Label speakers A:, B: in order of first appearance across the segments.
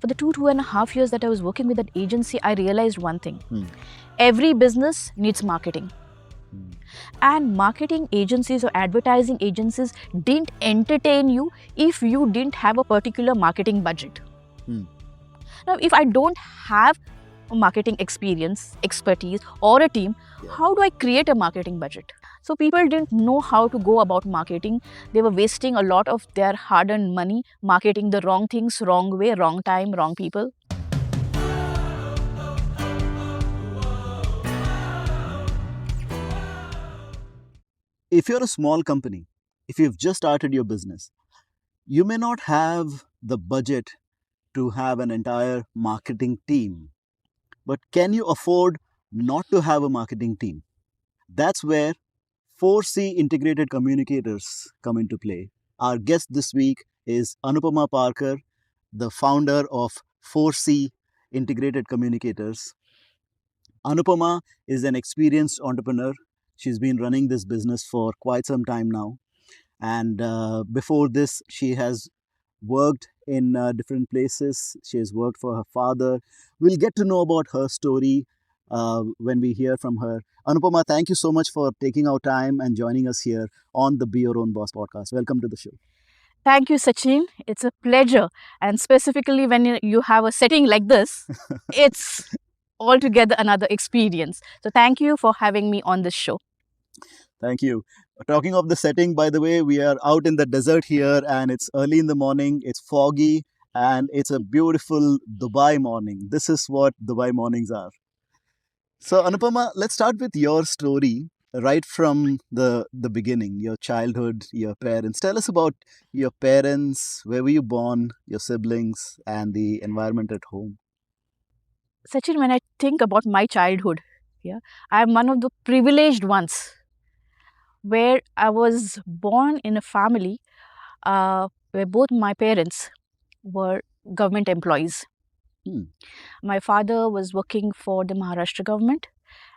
A: For the 2.5 years that I was working with that agency, I realized one thing. Every business needs marketing. And marketing agencies or advertising agencies didn't entertain you if you didn't have a particular marketing budget. Now, if I don't have a marketing experience, expertise, or a team, how do I create a marketing budget? So people didn't know how to go about marketing. They were wasting a lot of their hard-earned money marketing the wrong things, wrong way, wrong time, wrong people.
B: If you're a small company, if you've just started your business, you may not have the budget to have an entire marketing team. But can you afford not to have a marketing team? That's where 4C Integrated Communicators come into play. Our guest this week is Anupama Parkar, the founder of 4C Integrated Communicators. Anupama is an experienced entrepreneur. She's been running this business for quite some time now. And before this, she has worked in different places. She has worked for her father. We'll get to know about her story when we hear from her. Anupama, thank you so much for taking our time and joining us here on the Be Your Own Boss podcast. Welcome to the show.
A: Thank you, Sachin. It's a pleasure. And specifically when you have a setting like this, it's altogether another experience. So thank you for having me on this show.
B: Thank you. Talking of the setting, by the way, we are out in the desert here and it's early in the morning, it's foggy, and it's a beautiful Dubai morning. This is what Dubai mornings are. So, Anupama, let's start with your story right from the beginning, your childhood, your parents. Tell us about your parents, where were you born, your siblings, and the environment at home.
A: Sachin, when I think about my childhood, I'm one of the privileged ones where I was born in a family where both my parents were government employees. My father was working for the Maharashtra government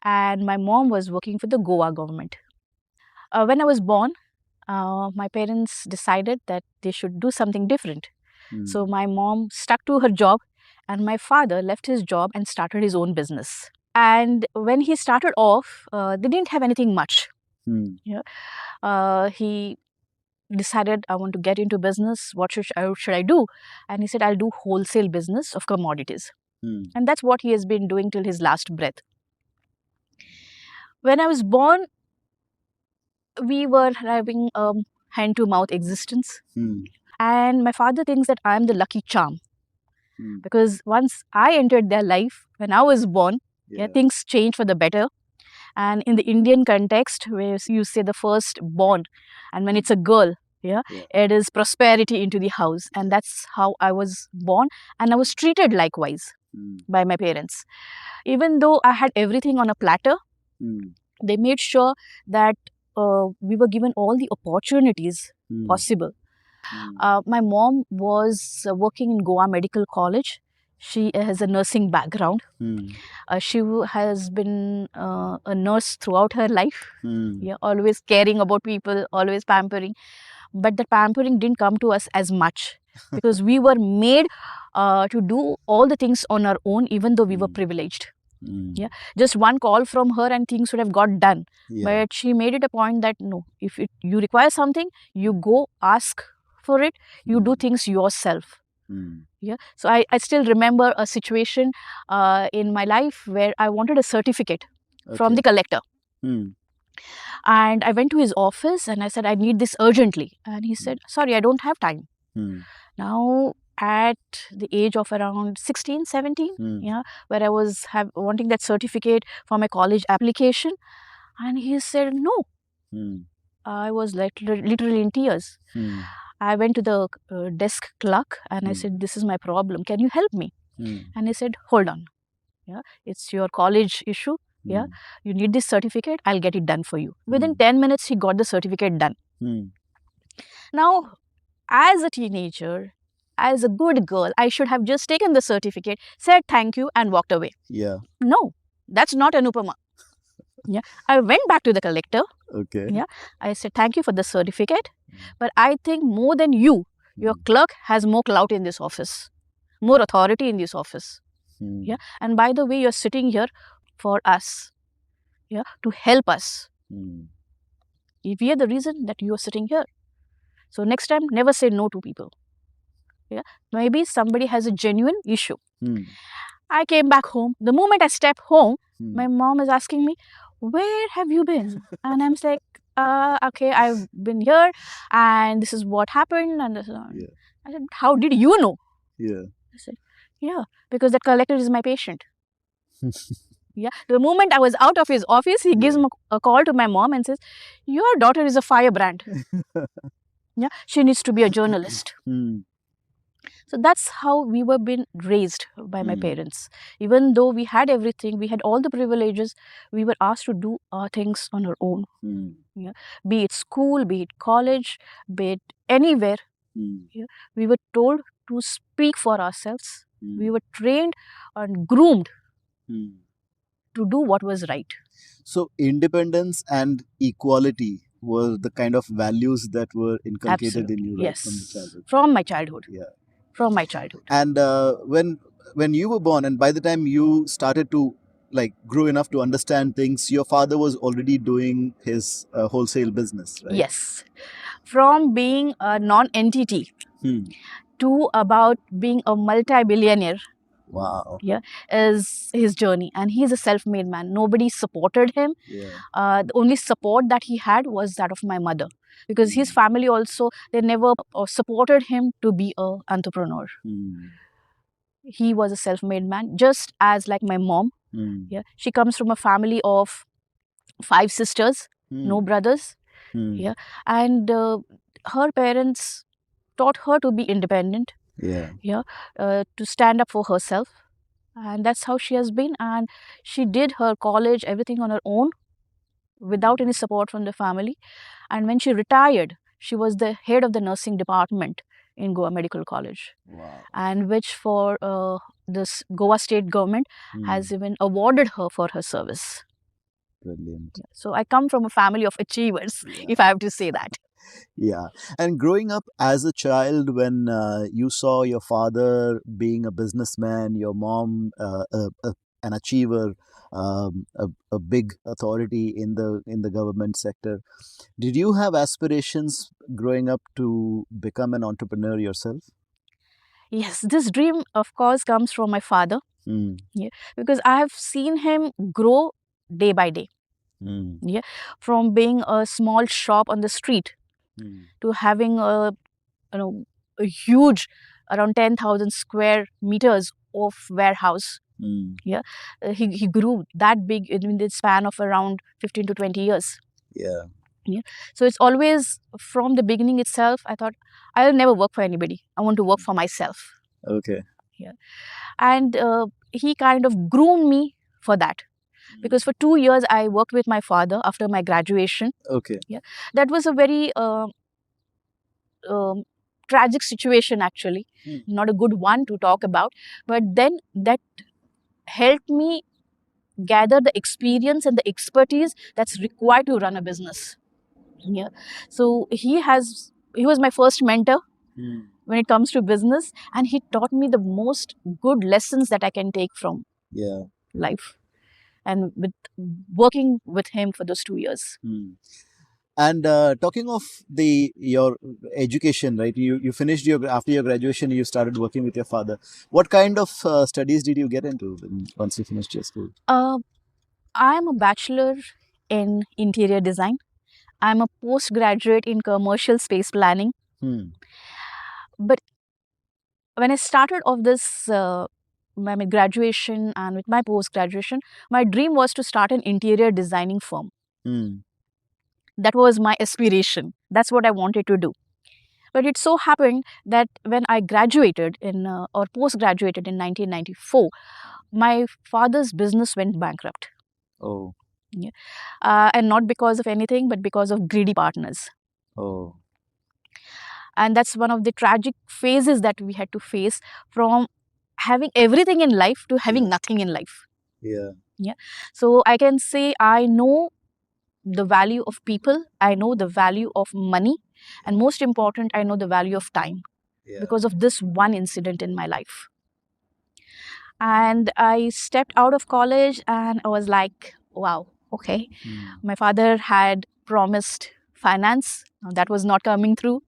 A: and my mom was working for the Goa government. When I was born, my parents decided that they should do something different. So my mom stuck to her job and my father left his job and started his own business. And when he started off, they didn't have anything much. He decided, I want to get into business. What should I do? And he said, I'll do wholesale business of commodities. And that's what he has been doing till his last breath. When I was born, we were having a hand-to-mouth existence. And my father thinks that I'm the lucky charm. Because once I entered their life, when I was born, things changed for the better. And in the Indian context, where you say the first born, and when it's a girl, it is prosperity into the house. And that's how I was born. And I was treated likewise by my parents. Even though I had everything on a platter, they made sure that we were given all the opportunities possible. My mom was working in Goa Medical College. She has a nursing background. She has been a nurse throughout her life. Always caring about people, always pampering. But the pampering didn't come to us as much because we were made to do all the things on our own, even though we were privileged. Just one call from her and things would have got done. But she made it a point that no, if you require something, you go ask for it, you do things yourself. So I still remember a situation in my life where I wanted a certificate from the collector. And I went to his office and I said, I need this urgently. And he said, sorry, I don't have time. Now, at the age of around 16, 17, where I was wanting that certificate for my college application. And he said, no. I was literally in tears. I went to the desk clerk and I said, this is my problem. Can you help me? And he said, hold on. It's your college issue. You need this certificate. I'll get it done for you. Within 10 minutes, he got the certificate done. Now, as a teenager, as a good girl, I should have just taken the certificate, said thank you and walked away. No, that's not Anupama. I went back to the collector. I said, thank you for the certificate. But I think more than you, your clerk has more clout in this office. more authority in this office. Yeah. And by the way, you're sitting here for us. Yeah. To help us. We are the reason that you are sitting here. So next time, never say no to people. Yeah. Maybe somebody has a genuine issue. I came back home. The moment I step home, my mom is asking me, where have you been? And I'm like, okay, I've been here and this is what happened. And this, I said, how did you know? I said, yeah, because that collector is my patient. Yeah. The moment I was out of his office, he gives a call to my mom and says, your daughter is a firebrand. Yeah. She needs to be a journalist. So that's how we were being raised by my parents. Even though we had everything, we had all the privileges, we were asked to do our things on our own. Yeah. Be it school, be it college, be it anywhere. Yeah. We were told to speak for ourselves. We were trained and groomed to do what was right.
B: So independence and equality were the kind of values that were inculcated in you right from the childhood.
A: From my childhood.
B: Yeah.
A: From my childhood.
B: And when you were born, and by the time you started to like grow enough to understand things, your father was already doing his wholesale business, right?
A: Yes. From being a non-entity to about being a multi-billionaire.
B: Wow.
A: Yeah, is his journey, and he's a self-made man. Nobody supported him. The only support that he had was that of my mother, because his family also, they never supported him to be an entrepreneur. He was a self-made man, just as like my mom. Yeah, she comes from a family of 5 sisters, no brothers. Yeah, and her parents taught her to be independent. Yeah, to stand up for herself. And that's how she has been. And she did her college, everything on her own, without any support from the family. And when she retired, she was the head of the nursing department in Goa Medical College.
B: Wow.
A: And which for this Goa state government has even awarded her for her service.
B: Brilliant.
A: So I come from a family of achievers, if I have to say that.
B: Yeah. And growing up as a child, when you saw your father being a businessman, your mom an achiever, a big authority in the government sector, did you have aspirations growing up to become an entrepreneur yourself?
A: Yes, this dream, of course, comes from my father. Yeah, because I have seen him grow day by day. Yeah, from being a small shop on the street to having a huge around 10,000 square meters of warehouse. Yeah, he grew that big in the span of around 15 to 20 years.
B: Yeah.
A: Yeah. So it's always from the beginning itself, I thought I'll never work for anybody. I want to work for myself.
B: Okay.
A: Yeah. And he kind of groomed me for that. Because for 2 years, I worked with my father after my graduation.
B: Okay.
A: Yeah. That was a very tragic situation, actually. Not a good one to talk about. But then that helped me gather the experience and the expertise that's required to run a business. Yeah. So he was my first mentor when it comes to business, and he taught me the most good lessons that I can take from life. And with working with him for those 2 years.
B: And talking of your education, right? You finished after your graduation, you started working with your father. What kind of studies did you get into once you finished your school?
A: I'm a bachelor in interior design. I'm a postgraduate in commercial space planning. But when I started off this my graduation and with my post-graduation, my dream was to start an interior designing firm. That was my aspiration. That's what I wanted to do. But it so happened that when I graduated or post-graduated in 1994, my father's business went bankrupt.
B: Oh.
A: Yeah. And not because of anything, but because of greedy partners.
B: Oh.
A: And that's one of the tragic phases that we had to face, from having everything in life to having nothing in life. Yeah. So I can say I know the value of people, I know the value of money, and most important, I know the value of time because of this one incident in my life. And I stepped out of college and I was like, wow, okay. My father had promised finance. That was not coming through.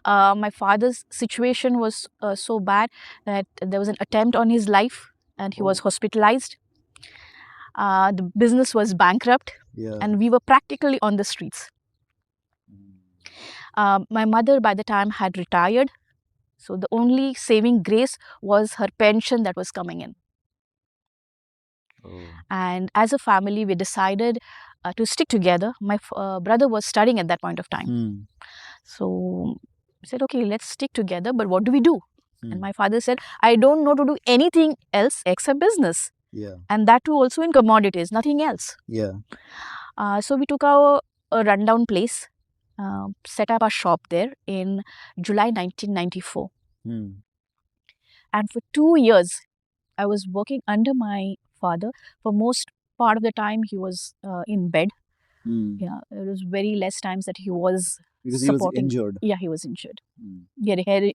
A: My father's situation was so bad that there was an attempt on his life and he was hospitalized. The business was bankrupt and we were practically on the streets. My mother by the time had retired. So the only saving grace was her pension that was coming in. And as a family, we decided to stick together. My brother was studying at that point of time. So we said, okay, let's stick together, but what do we do? And my father said, I don't know to do anything else except business. And that too also in commodities, nothing else. So we took a rundown place, set up a shop there in July 1994. And for 2 years, I was working under my father. For most part of the time, he was in bed. Yeah, it was very less times that he was
B: Because
A: supporting.
B: he was injured.
A: Yeah, he was injured. He had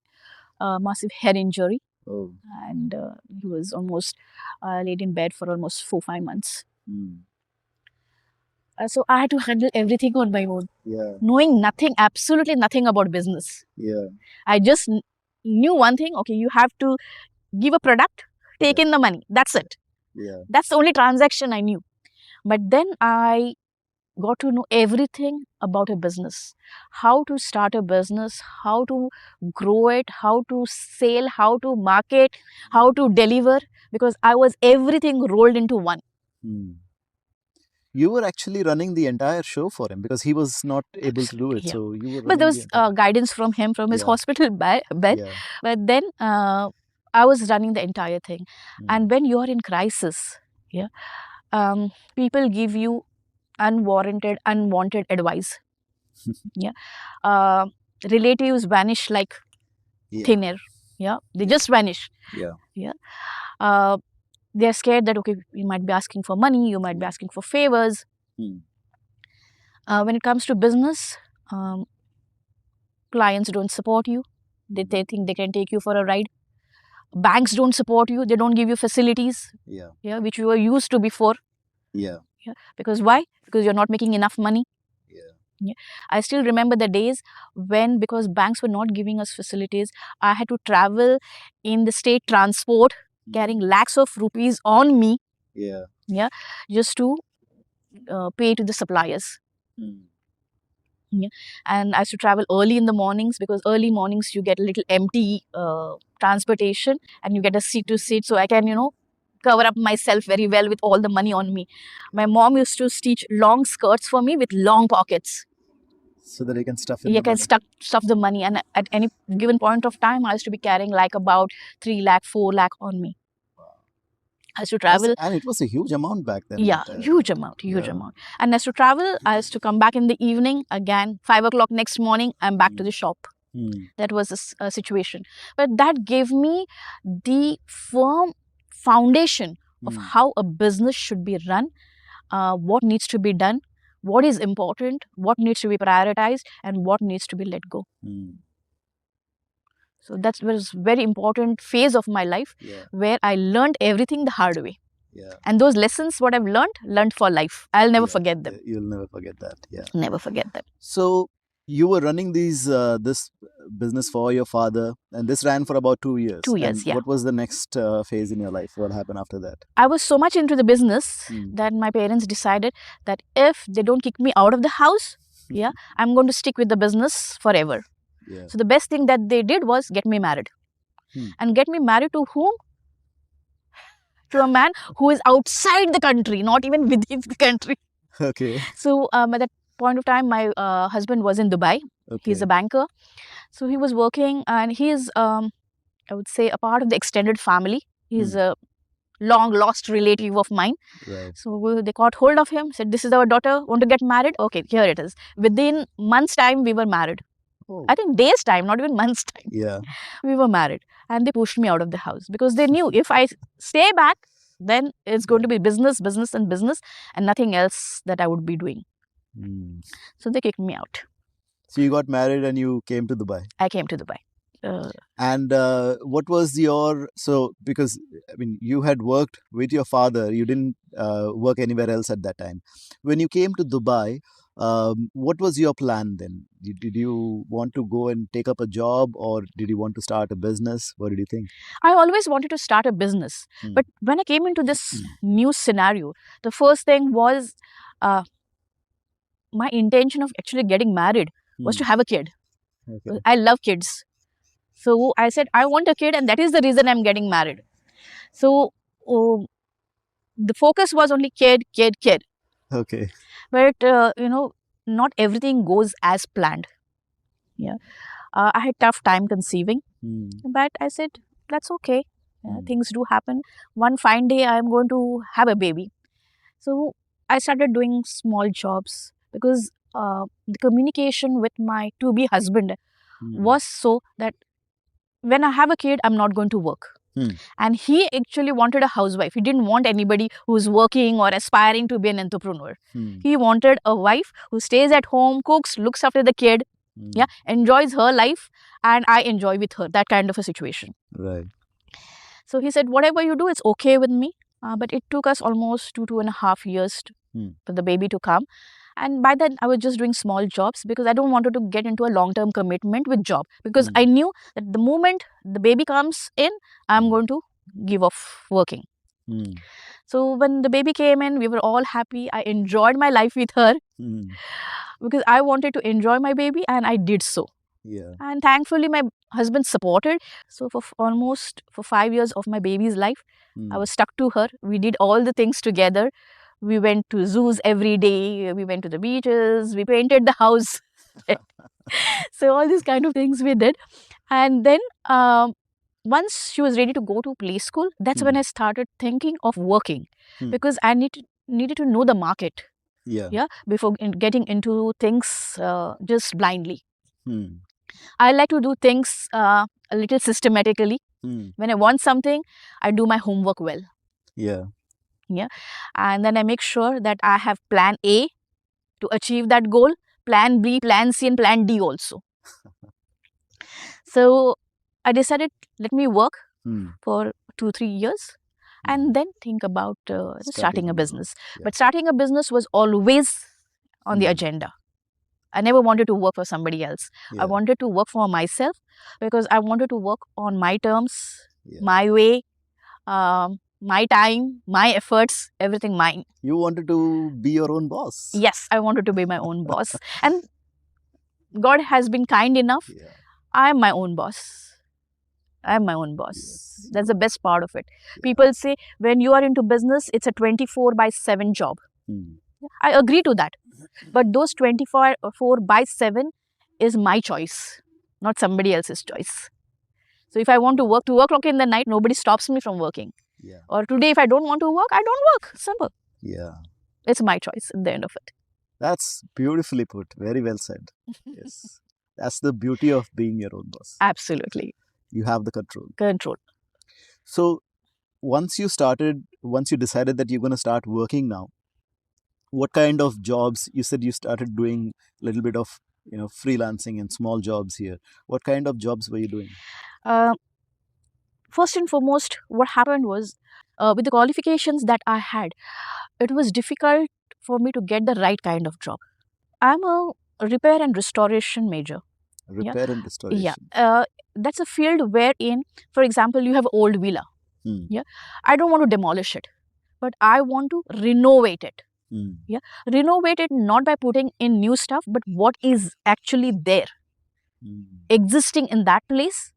A: a massive head injury. And he was almost laid in bed for almost 4-5 months. So I had to handle everything on my own, knowing nothing, absolutely nothing about business. I just knew one thing, okay, you have to give a product, take in the money, that's it. That's the only transaction I knew. But then I got to know everything about a business, how to start a business, how to grow it, how to sell, how to market, how to deliver, because I was everything rolled into one.
B: You were actually running the entire show for him because he was not able to do it.
A: Yeah.
B: So you were running
A: But there was guidance from him, from his hospital bed. But then I was running the entire thing. And when you are in crisis, people give you unwarranted, unwanted advice. Relatives vanish like thin air. They just vanish. They're scared that, okay, you might be asking for money, you might be asking for favors. When it comes to business, clients don't support you. They think they can take you for a ride. Banks don't support you. They don't give you facilities, which you were used to before. Because why? Because you're not making enough money. I still remember the days when, because banks were not giving us facilities, I had to travel in the state transport, carrying lakhs of rupees on me, just to pay to the suppliers. And I used to travel early in the mornings, because early mornings you get a little empty transportation and you get a seat to sit, so I can, cover up myself very well with all the money on me. My mom used to stitch long skirts for me with long pockets,
B: so that you can stuff
A: you can stuff the money. And at any given point of time, I used to be carrying like about 3 lakh, 4 lakh on me. I used to travel.
B: And it was a huge amount back then.
A: Yeah, huge amount. And as to travel, I used to come back in the evening again, 5 o'clock next morning, I'm back to the shop. That was a situation. But that gave me the firm foundation of how a business should be run, what needs to be done, what is important, what needs to be prioritized, and what needs to be let go. So that was a very important phase of my life, where I learned everything the hard way. And those lessons, what I've learned for life. I'll never forget them.
B: You'll never forget that.
A: Never forget them.
B: So you were running this business for your father, and this ran for about 2 years.
A: 2 years,
B: and what was the next phase in your life? What happened after that? I
A: was so much into the business that my parents decided that if they don't kick me out of the house, I'm going to stick with the business forever. So the best thing that they did was get me married. And get me married to whom? To a man who is outside the country, not even within the country.
B: Okay.
A: So at that point of time, my husband was in Dubai. He's a banker. So he was working, and he is, I would say, a part of the extended family. He's a long lost relative of mine. So they caught hold of him, said, this is our daughter, want to get married? Okay, here it is. Within months' time, we were married. I think days' time, not even months' time. We were married. And they pushed me out of the house, because they knew if I stay back, then it's going to be business, and nothing else that I would be doing. So they kicked me out.
B: So you got married and you came to Dubai?
A: I came to Dubai.
B: And what was your, so because I mean you had worked with your father, you didn't work anywhere else at that time. When you came to Dubai, what was your plan then? Did you want to go and take up a job, or did you want to start a business? What did you think?
A: I always wanted to start a business. But when I came into this new scenario, the first thing was my intention of actually getting married was to have a kid.
B: Okay.
A: I love kids. So I said, I want a kid, and that is the reason I'm getting married. So the focus was only kid, kid, kid.
B: Okay.
A: But, not everything goes as planned. Yeah. I had tough time conceiving, but I said, that's okay. Things do happen. One fine day, I'm going to have a baby. So I started doing small jobs because the communication with my to-be husband was so that when I have a kid, I'm not going to work. And he actually wanted a housewife. He didn't want anybody who's working or aspiring to be an entrepreneur. He wanted a wife who stays at home, cooks, looks after the kid, enjoys her life, and I enjoy with her. That kind of a situation.
B: Right.
A: So he said, whatever you do, it's okay with me. But it took us almost 2.5 years for the baby to come. And by then, I was just doing small jobs because I don't wanted to get into a long-term commitment with job. Because I knew that the moment the baby comes in, I'm going to give off working. So when the baby came in, we were all happy. I enjoyed my life with her because I wanted to enjoy my baby, and I did so.
B: Yeah.
A: And thankfully, my husband supported. So for almost 5 years of my baby's life, I was stuck to her. We did all the things together. We went to zoos every day. We went to the beaches. We painted the house. So all these kind of things we did. And then once she was ready to go to play school, that's when I started thinking of working because I needed to know the market. Yeah, before getting into things just blindly. I like to do things a little systematically. When I want something, I do my homework well.
B: Yeah.
A: And then I make sure that I have plan A to achieve that goal, plan B, plan C, and plan D also. So I decided, let me work for 2-3 years and then think about starting a business. But starting a business was always on the agenda. I never wanted to work for somebody else. I wanted to work for myself because I wanted to work on my terms, my way, my time, my efforts, everything mine.
B: You wanted to be your own boss.
A: Yes, I wanted to be my own boss. And God has been kind enough. I am my own boss. I am my own boss. Yes. That's the best part of it. People say when you are into business, it's a 24/7 job. I agree to that. But those 24/7 is my choice, not somebody else's choice. So if I want to work 2 o'clock in the night, nobody stops me from working. Or today, if I don't want to work, I don't work. Simple. It's my choice at the end of it.
B: That's beautifully put. Very well said. Yes. That's the beauty of being your own boss.
A: Absolutely.
B: You have the control.
A: Control.
B: So once you decided that you're going to start working now, what kind of jobs? You said you started doing a little bit of freelancing and small jobs here. What kind of jobs were you doing?
A: First and foremost, what happened was with the qualifications that I had, it was difficult for me to get the right kind of job. I'm a repair and restoration major.
B: Repair and restoration.
A: That's a field wherein, for example, you have an old villa. I don't want to demolish it, but I want to renovate it. Renovate it not by putting in new stuff, but what is actually there, existing in that place.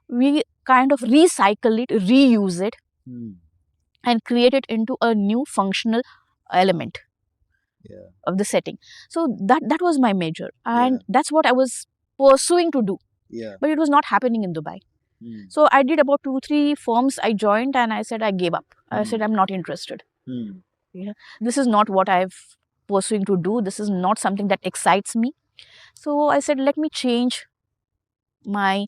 A: We kind of recycle it, reuse it, and create it into a new functional element of the setting. So that was my major, and that's what I was pursuing to do. But it was not happening in Dubai. So I did about 2-3 firms I joined, and I said I gave up. I said I'm not interested. This is not what I'm pursuing to do. This is not something that excites me. So I said, let me change my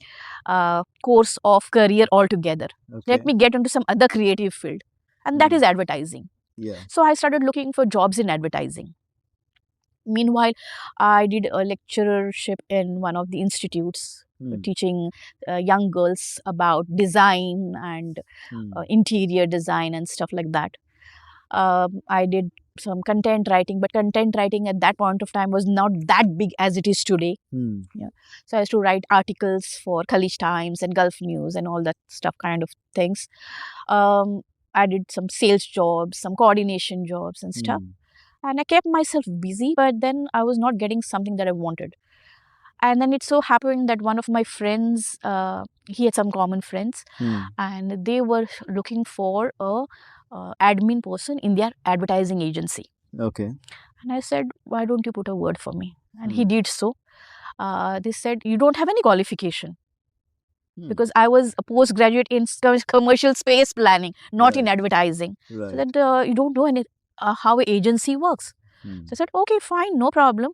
A: course of career altogether. Let me get into some other creative field, and that is advertising. So I started looking for jobs in advertising. Meanwhile, I did a lecturership in one of the institutes teaching young girls about design and interior design and stuff like that. I did some content writing, but content writing at that point of time was not that big as it is today. Yeah. So I used to write articles for Khaleej Times and Gulf News and all that stuff kind of things. I did some sales jobs, some coordination jobs and stuff. And I kept myself busy, but then I was not getting something that I wanted. And then it so happened that one of my friends, he had some common friends, and they were looking for a admin person in their advertising agency.
B: Okay.
A: And I said, why don't you put a word for me? And he did so. They said, you don't have any qualification. Because I was a postgraduate in commercial space planning, not in advertising. So that you don't know any, how an agency works. So I said, okay, fine, no problem.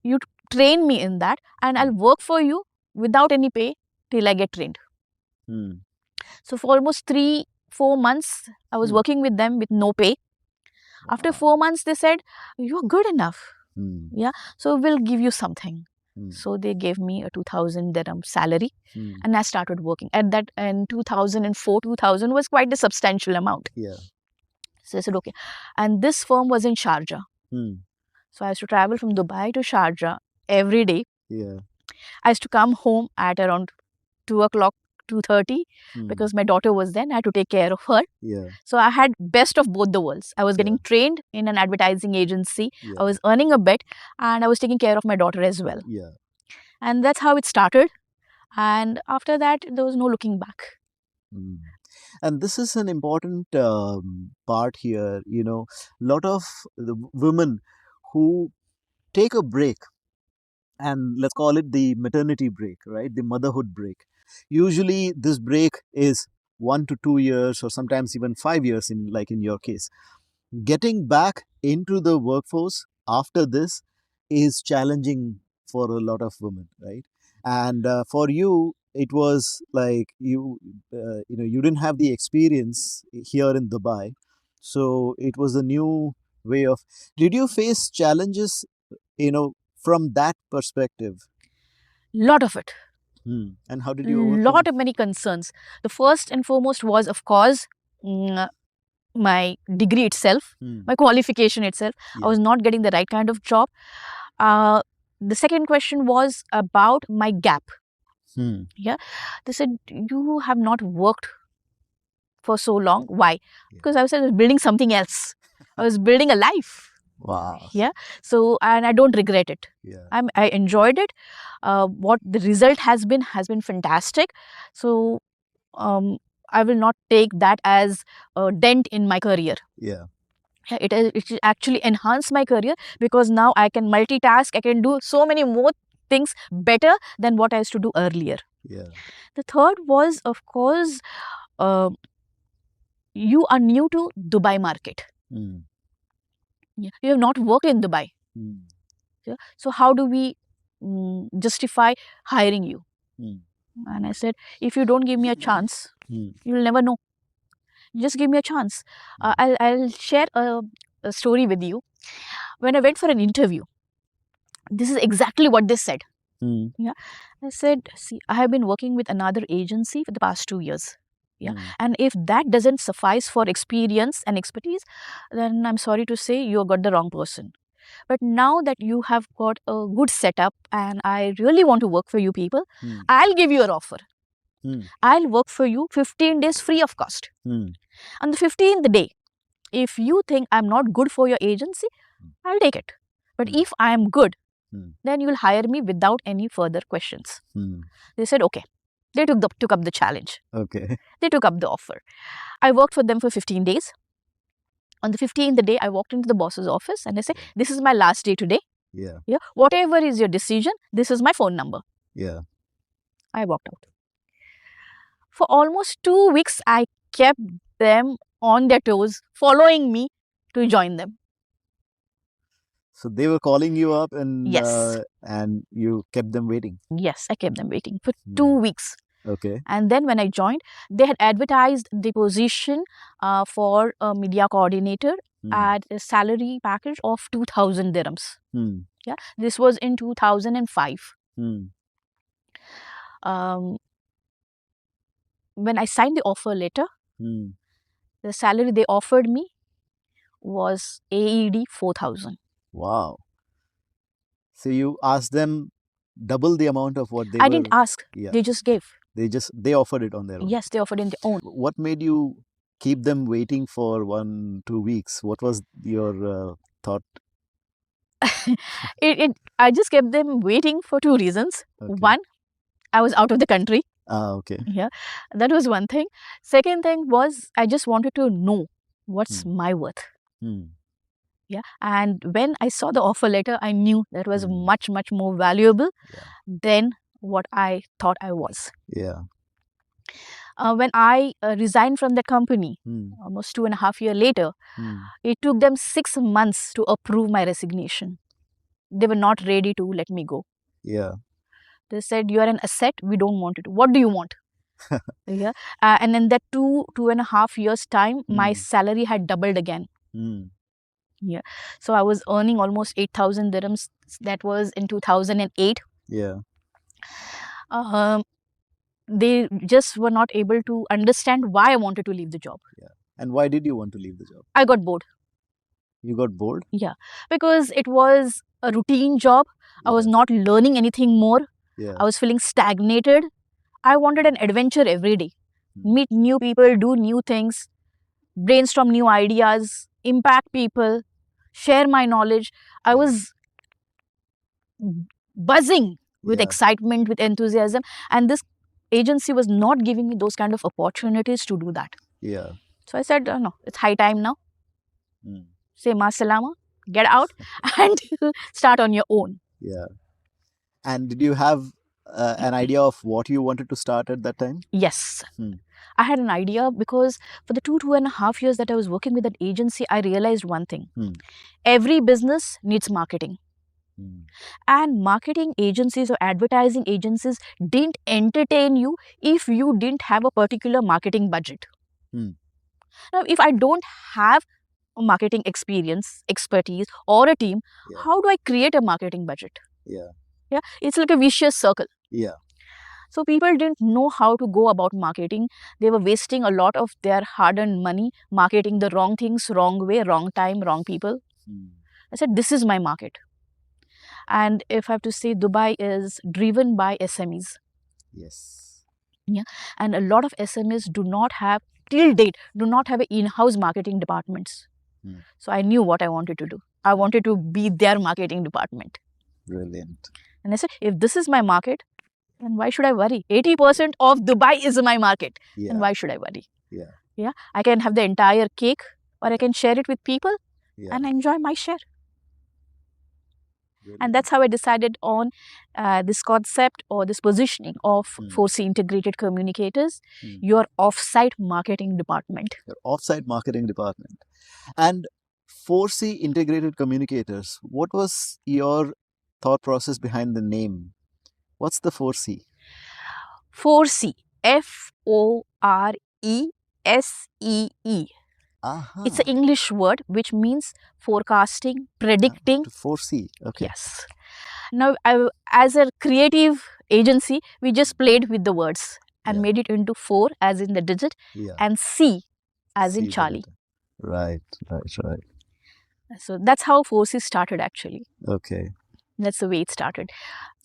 A: You train me in that and I'll work for you without any pay till I get trained. So for almost 3-4 months, I was working with them with no pay. After 4 months, they said, you're good enough. Yeah, so we'll give you something. So they gave me a 2,000 dirham salary and I started working. At that, in 2004, 2000 was quite a substantial amount.
B: Yeah.
A: So I said, okay. And this firm was in Sharjah. So I used to travel from Dubai to Sharjah every day.
B: Yeah.
A: I used to come home at around 2 o'clock, 2:30 because my daughter was then. I had to take care of her.
B: Yeah.
A: So I had best of both the worlds. I was getting trained in an advertising agency. I was earning a bit and I was taking care of my daughter as well.
B: Yeah.
A: And that's how it started. And after that, there was no looking back.
B: And this is an important part here. You know, a lot of the women who take a break, and let's call it the maternity break, right? The motherhood break. Usually this break is 1 to 2 years or sometimes even 5 years in your case. Getting back into the workforce after this is challenging for a lot of women, right? And for you, it was like you didn't have the experience here in Dubai, so it was a new way of. Did you face challenges, from that perspective?
A: Lot of it.
B: And how did you overcome?
A: Lot of many concerns. The first and foremost was, of course, my degree itself, my qualification itself. I was not getting the right kind of job. The second question was about my gap. Yeah, they said, you have not worked for so long. Why? Because I was building something else. I was building a life.
B: Wow.
A: Yeah. So, and I don't regret it. I enjoyed it. What the result has been fantastic. So I will not take that as a dent in my career.
B: Yeah.
A: It actually enhanced my career because now I can multitask. I can do so many more things better than what I used to do earlier.
B: Yeah.
A: The third was, of course, you are new to Dubai market. You have not worked in Dubai. Yeah? So how do we justify hiring you? And I said, if you don't give me a chance, you'll never know. Just give me a chance. I'll share a story with you. When I went for an interview, this is exactly what they said. Yeah, I said, see, I have been working with another agency for the past 2 years. Yeah, and if that doesn't suffice for experience and expertise, then I'm sorry to say you got the wrong person. But now that you have got a good setup and I really want to work for you people, I'll give you an offer. I'll work for you 15 days free of cost. On the 15th day, if you think I'm not good for your agency, I'll take it. But if I am good, then you'll hire me without any further questions. They said, okay. They took up the challenge.
B: Okay.
A: They took up the offer. I worked for them for 15 days. On the 15th day, I walked into the boss's office and I said, this is my last day today.
B: Yeah.
A: Yeah. Whatever is your decision, this is my phone number.
B: Yeah.
A: I walked out. For almost 2 weeks, I kept them on their toes, following me to join them.
B: So they were calling you up and
A: yes,
B: and you kept them waiting.
A: Yes, I kept them waiting for 2 weeks.
B: Okay.
A: And then when I joined, they had advertised the position for a media coordinator at a salary package of 2,000 dirhams. Yeah, this was in 2005. When I signed the offer letter,
B: Hmm.
A: the salary they offered me was AED 4,000.
B: Wow. So you asked them double the amount of what they
A: I
B: were.
A: didn't ask.
B: Yeah.
A: They just gave.
B: They offered it on their own.
A: Yes, they offered in their own.
B: What made you keep them waiting for 1-2 weeks? What was your thought?
A: I just kept them waiting for two reasons.
B: Okay.
A: One, I was out of the country.
B: Okay.
A: Yeah, that was one thing. Second thing was I just wanted to know what's my worth. Yeah, and when I saw the offer letter, I knew that was much more valuable than what I thought I was.
B: Yeah.
A: When I resigned from that company, almost 2.5 years later, it took them 6 months to approve my resignation. They were not ready to let me go.
B: Yeah.
A: They said, "You are an asset. We don't want it. What do you want?" Yeah, and in that 2.5 years time, my salary had doubled again. Yeah, so I was earning almost 8,000 dirhams. That was in 2008.
B: Yeah.
A: They just were not able to understand why I wanted to leave the job.
B: Yeah. And why did you want to leave the job?
A: I got bored.
B: You got bored?
A: Yeah, because it was a routine job. I was not learning anything more. I was feeling stagnated. I wanted an adventure every day. Meet new people, do new things, brainstorm new ideas, impact people, share my knowledge. I was buzzing with excitement, with enthusiasm, and this agency was not giving me those kind of opportunities to do that.
B: Yeah.
A: So I said, no, it's high time now. Say ma salama, get out and start on your own.
B: Yeah. And did you have an idea of what you wanted to start at that time?
A: Yes. I had an idea because for the 2.5 years that I was working with that agency, I realized one thing. Every business needs marketing. And marketing agencies or advertising agencies didn't entertain you if you didn't have a particular marketing budget. Now, if I don't have a marketing experience, expertise, or a team, how do I create a marketing budget? Yeah, it's like a vicious circle.
B: Yeah.
A: So people didn't know how to go about marketing. They were wasting a lot of their hard-earned money marketing the wrong things, wrong way, wrong time, wrong people. I said, this is my market. And if I have to say, Dubai is driven by SMEs.
B: Yes.
A: Yeah, and a lot of SMEs do not have, till date, do not have in-house marketing departments. So I knew what I wanted to do. I wanted to be their marketing department.
B: Brilliant.
A: And I said, if this is my market, then why should I worry? 80% of Dubai is my market. And why should I worry? Yeah, I can have the entire cake, or I can share it with people and enjoy my share. And that's how I decided on this concept or this positioning of 4C Integrated Communicators, your offsite marketing department.
B: Your offsite marketing department. And 4C Integrated Communicators, what was your thought process behind the name? What's the 4C?
A: 4C, F-O-R-E-S-E-E. It's an English word which means forecasting, predicting.
B: To foresee. Okay.
A: Yes. Now, as a creative agency, we just played with the words and made it into 4 as in the digit and C as in Charlie.
B: Right.
A: So that's how 4C started actually.
B: Okay.
A: That's the way it started.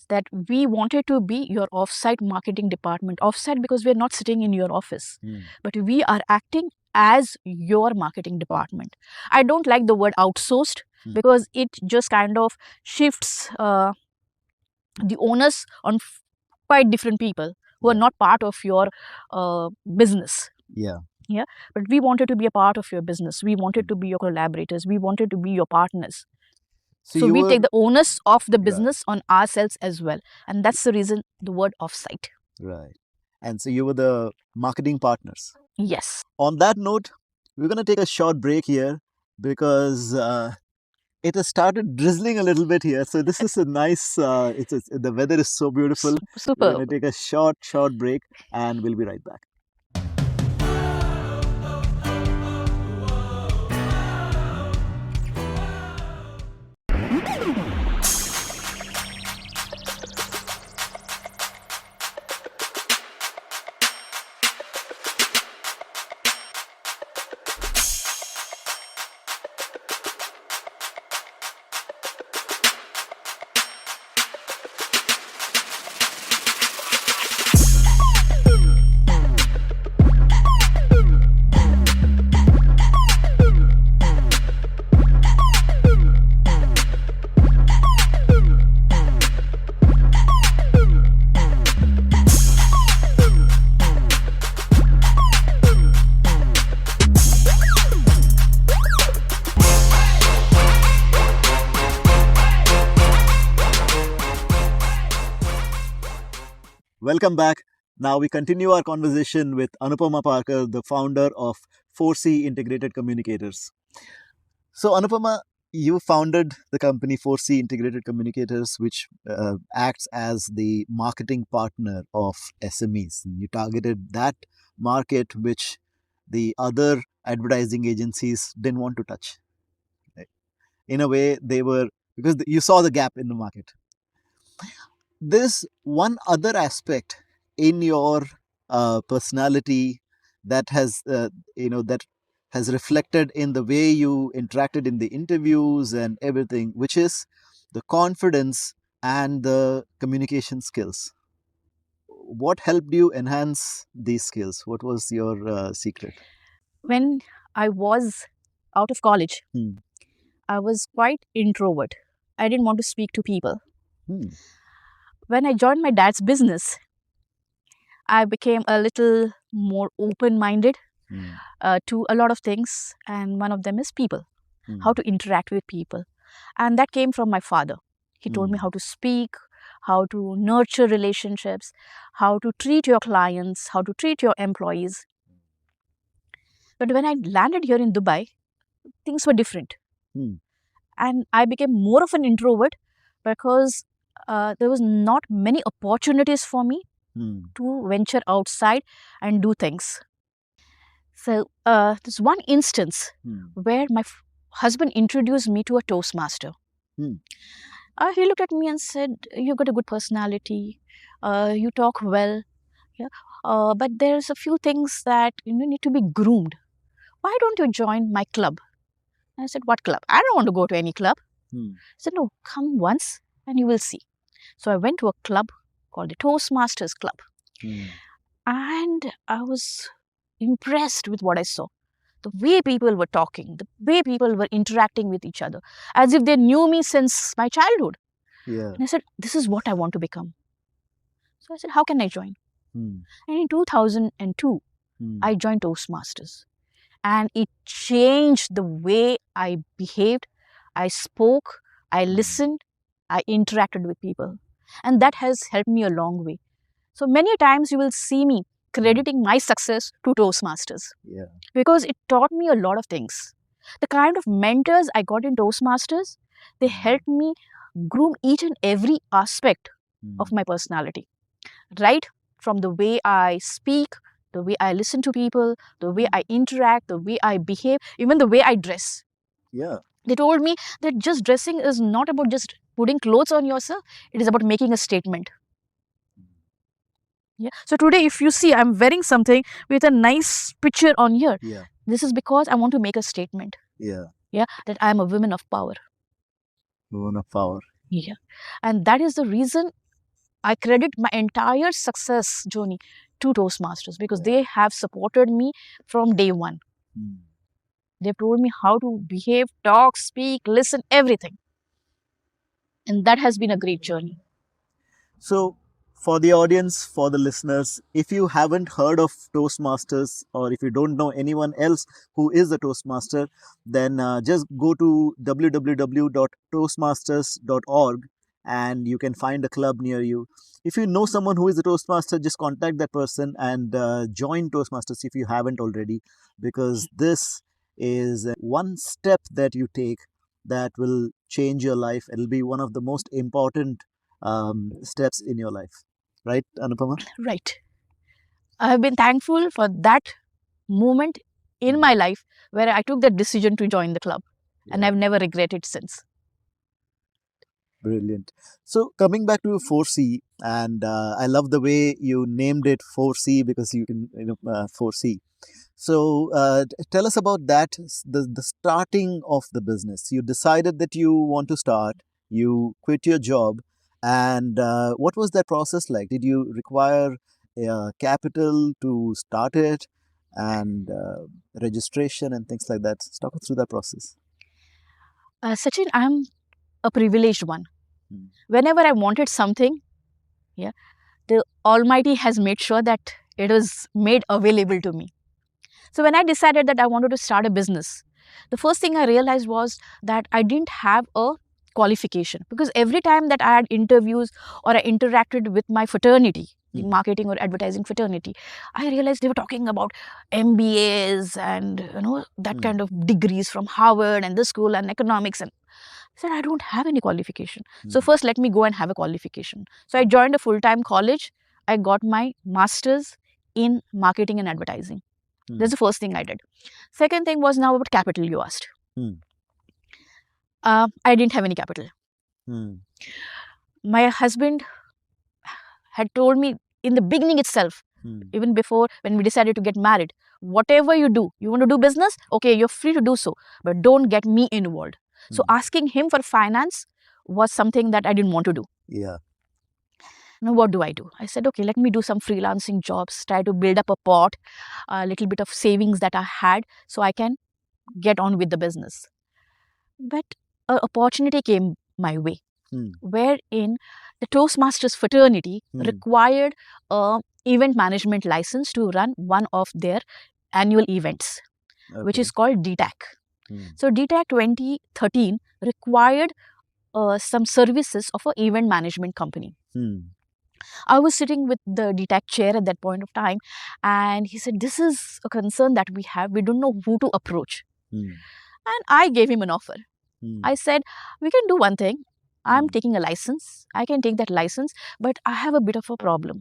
A: That we wanted to be your offsite marketing department. Offsite because we're not sitting in your office, but we are acting as your marketing department. I don't like the word outsourced because it just kind of shifts the onus on quite different people who are not part of your business. Yeah, but we wanted to be a part of your business. We wanted to be your collaborators. We wanted to be your partners. So we take the onus of the business on ourselves as well. And that's the reason the word offsite.
B: Right. And so you were the marketing partners.
A: Yes.
B: On that note, we're going to take a short break here because it has started drizzling a little bit here. So this is a nice, the weather is so beautiful.
A: Super.
B: We're going to take a short break and we'll be right back. Welcome back. Now we continue our conversation with Anupama Parkar, the founder of 4C Integrated Communicators. So, Anupama, you founded the company 4C Integrated Communicators, which acts as the marketing partner of SMEs. And you targeted that market which the other advertising agencies didn't want to touch. Right? In a way, they were, because you saw the gap in the market. There's one other aspect in your personality that that has reflected in the way you interacted in the interviews and everything, which is the confidence and the communication skills. What helped you enhance these skills? What was your secret?
A: When I was out of college,
B: Hmm.
A: I was quite introvert. I didn't want to speak to people.
B: Hmm.
A: When I joined my dad's business, I became a little more open minded
B: Hmm.
A: to a lot of things, and one of them is people,
B: Hmm.
A: how to interact with people. And that came from my father. He told me
B: Hmm.
A: how to speak, how to nurture relationships, how to treat your clients, how to treat your employees. But when I landed here in Dubai, things were different.
B: Hmm.
A: And I became more of an introvert because there was not many opportunities for me
B: Hmm.
A: to venture outside and do things. So there's one instance
B: Hmm.
A: where my husband introduced me to a Toastmaster.
B: Hmm.
A: He looked at me and said, "You got a good personality. You talk well. Yeah, but there's a few things that need to be groomed. Why don't you join my club?" And I said, "What club? I don't want to go to any club."
B: Hmm.
A: He said, "No, come once and you will see." So I went to a club called the Toastmasters Club,
B: Hmm.
A: and I was impressed with what I saw. The way people were talking, the way people were interacting with each other, as if they knew me since my childhood.
B: Yeah.
A: And I said, "This is what I want to become." So I said, "How can I join?"
B: Hmm.
A: And in 2002,
B: Hmm.
A: I joined Toastmasters. And it changed the way I behaved, I spoke, I listened, I interacted with people. And that has helped me a long way. So many times you will see me crediting my success to Toastmasters
B: Yeah.
A: because it taught me a lot of things. The kind of mentors I got in Toastmasters, they helped me groom each and every aspect of my personality, right? From the way I speak, the way I listen to people, the way I interact, the way I behave, even the way I dress.
B: Yeah.
A: They told me that just dressing is not about just putting clothes on yourself, it is about making a statement. Yeah. So today, if you see, I'm wearing something with a nice picture on here.
B: Yeah.
A: This is because I want to make a statement.
B: Yeah.
A: Yeah, that I'm a woman of power.
B: Woman of power.
A: Yeah. And that is the reason I credit my entire success journey to Toastmasters because
B: Yeah.
A: they have supported me from day one.
B: Hmm.
A: They've told me how to behave, talk, speak, listen, everything. And that has been a great journey.
B: So, for the audience, for the listeners, if you haven't heard of Toastmasters or if you don't know anyone else who is a Toastmaster, then just go to www.toastmasters.org and you can find a club near you. If you know someone who is a Toastmaster, just contact that person and join Toastmasters if you haven't already, because this is one step that you take that will change your life. It'll be one of the most important steps in your life. Right, Anupama?
A: Right. I have been thankful for that moment in my life where I took that decision to join the club. And
B: Yeah,
A: I've never regretted since.
B: brilliant. So coming back to 4C, and I love the way you named it 4C because you can 4C. So tell us about that, the starting of the business. You decided that you want to start, you quit your job, and what was that process like? Did you require capital to start it and registration and things like that? Talk us through that process.
A: Sachin, I'm a privileged one.
B: Hmm.
A: Whenever I wanted something, yeah, the Almighty has made sure that it was made available to me. So when I decided that I wanted to start a business, the first thing I realized was that I didn't have a qualification because every time that I had interviews or I interacted with my fraternity, the marketing or advertising fraternity, I realized they were talking about MBAs and that kind of degrees from Harvard and this school and economics. And I said, I don't have any qualification. So first let me go and have a qualification. So I joined a full-time college. I got my master's in marketing and advertising. That's the first thing I did. Second thing was now about capital, you asked. I didn't have any capital. My husband had told me in the beginning itself, even before when we decided to get married, whatever you do, you want to do business, okay, you're free to do so, but don't get me involved. So asking him for finance was something that I didn't want to do.
B: Yeah.
A: Now what do? I said, okay, let me do some freelancing jobs, try to build up a pot, a little bit of savings that I had so I can get on with the business. But an opportunity came my way, wherein the Toastmasters fraternity required an event management license to run one of their annual events, which is called DTAC. So DTAC 2013 required some services of an event management company. I was sitting with the DTAC chair at that point of time, and he said, this is a concern that we have. We don't know who to approach. And I gave him an offer. I said, we can do one thing. I'm taking a license. I can take that license, but I have a bit of a problem.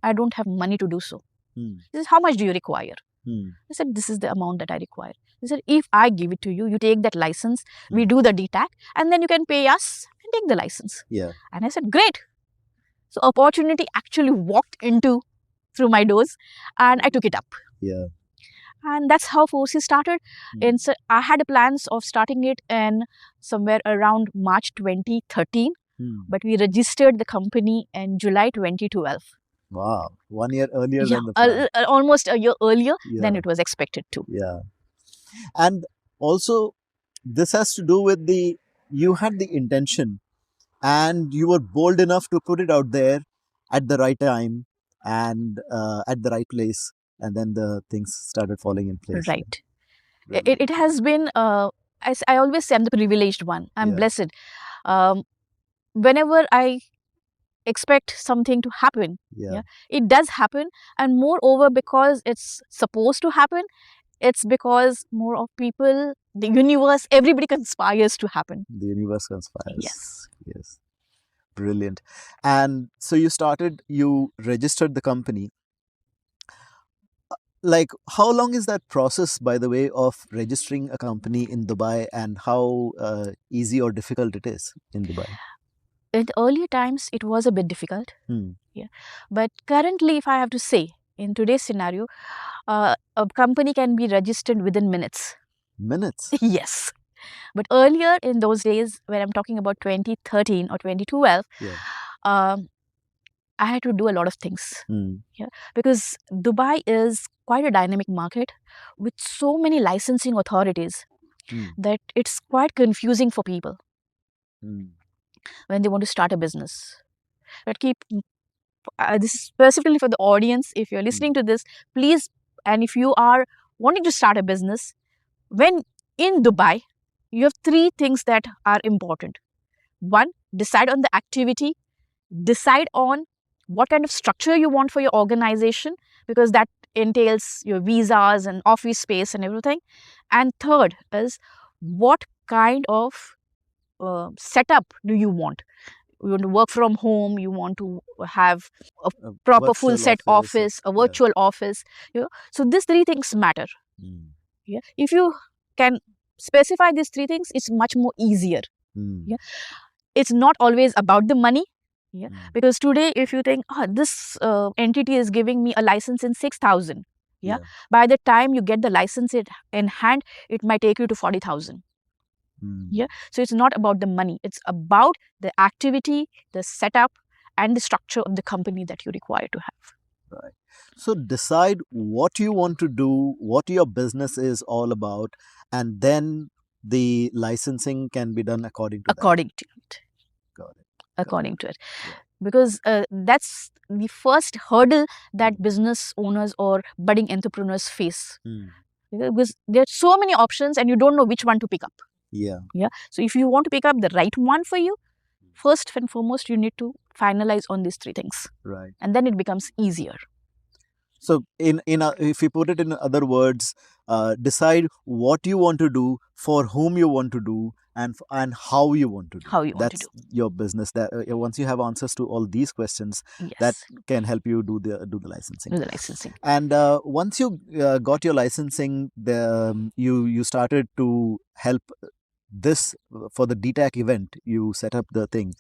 A: I don't have money to do so. He said, how much do you require? I said, this is the amount that I require. He said, if I give it to you, you take that license, we do the DTAC, and then you can pay us and take the license.
B: Yeah.
A: And I said, great. So opportunity actually walked through my doors, and I took it up.
B: Yeah.
A: And that's how Foci started. And so I had plans of starting it in somewhere around March 2013, but we registered the company in July 2012.
B: Wow, 1 year earlier than the plan.
A: Almost a year earlier than it was expected to.
B: Yeah. And also, this has to do with you had the intention and you were bold enough to put it out there at the right time and at the right place. And then the things started falling in place.
A: Right. It has been, I always say I'm the privileged one. I'm blessed. Whenever I expect something to happen, it does happen. And moreover, because it's supposed to happen, it's because more of people, the universe, everybody conspires to happen.
B: The universe conspires.
A: Yes.
B: Yes. Brilliant. And so you registered the company. Like, how long is that process, by the way, of registering a company in Dubai, and how easy or difficult it is in Dubai?
A: In earlier times, it was a bit difficult. Yeah. But currently, if I have to say, in today's scenario, a company can be registered within minutes.
B: Minutes?
A: Yes. But earlier in those days, when I'm talking about 2013 or 2012, I had to do a lot of things. Because Dubai is quite a dynamic market with so many licensing authorities that it's quite confusing for people when they want to start a business. But this is specifically for the audience. If you're listening to this, please, and if you are wanting to start a business, when in Dubai, you have 3 things that are important. 1, decide on the activity, decide on what kind of structure you want for your organization, because that entails your visas and office space and everything. And third is, what kind of setup do you want? You want to work from home, you want to have a proper full set office, a virtual office. So these 3 things matter. If you can specify these 3 things, it's much more easier. It's not always about the money. Because today, if you think, this entity is giving me a license in 6,000, by the time you get the license in hand, it might take you to 40,000. So it's not about the money. It's about the activity, the setup, and the structure of the company that you require to have.
B: Right. So decide what you want to do, what your business is all about, and then the licensing can be done according to
A: according to it.
B: Got it.
A: According to it. Because that's the first hurdle that business owners or budding entrepreneurs face. Because there are so many options and you don't know which one to pick up. So if you want to pick up the right one for you, first and foremost, you need to finalize on these 3 things.
B: Right.
A: And then it becomes easier.
B: So, if you put it in other words, decide what you want to do, for whom you want to do, and how you want to do.
A: How you want to
B: That's
A: do.
B: your business. That once you have answers to all these questions, that
A: Yes.
B: can help you do the licensing.
A: Do the licensing.
B: And once you got your licensing, you started to help this for the DTAC event. You set up the thing.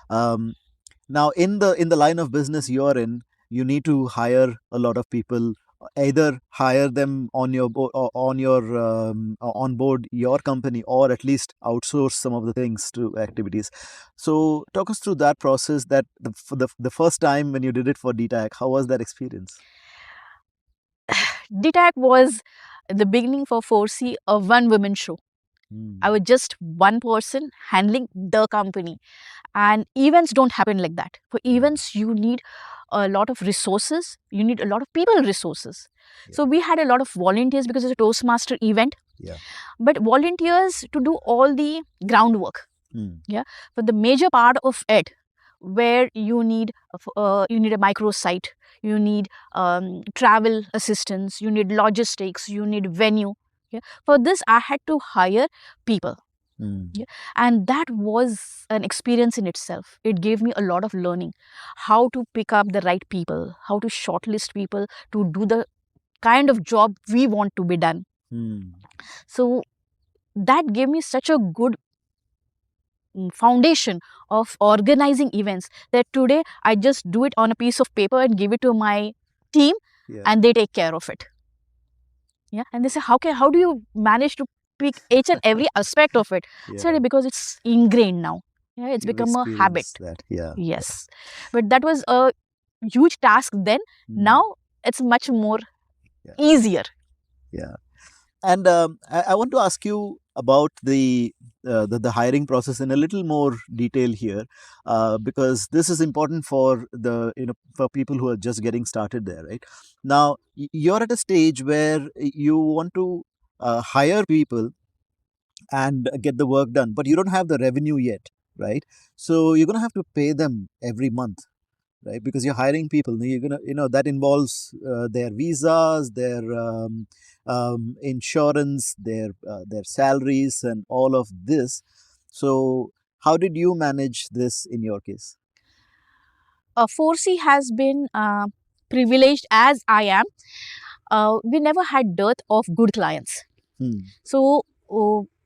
B: Now, in the line of business you're in, you need to hire a lot of people. Either hire them on your on board your company, or at least outsource some of the things to activities. So, talk us through that process. That the first time when you did it for DTAC, how was that experience?
A: DTAC was the beginning for 4C, a one-woman show. I was just one person handling the company. And events don't happen like that. For events, you need a lot of resources. You need a lot of people resources. Yeah. So we had a lot of volunteers because it's a Toastmaster event. Yeah. But volunteers to do all the groundwork. Yeah. But the major part of it, where you need a microsite, you need travel assistance, you need logistics, you need venue. Yeah. For this, I had to hire people. Yeah. And that was an experience in itself. It gave me a lot of learning, how to pick up the right people, how to shortlist people to do the kind of job we want to be done. So that gave me such a good foundation of organizing events that today I just do it on a piece of paper and give it to my team. Yeah. And they take care of it. Yeah. And they say, how do you manage to pick each and every aspect of it? Yeah. So because it's ingrained now. Yeah, it's become a habit.
B: That. Yeah.
A: Yes. But that was a huge task then. Now it's much more easier.
B: Yeah. And I want to ask you about the hiring process in a little more detail here, because this is important for for people who are just getting started there, right? Now, you're at a stage where you want to hire people and get the work done, but you don't have the revenue yet, right? So you're going to have to pay them every month, right? Because you're hiring people. You're gonna, that involves their visas, their insurance, their salaries, and all of this. So, how did you manage this in your case?
A: 4C has been privileged as I am. We never had dearth of good clients. So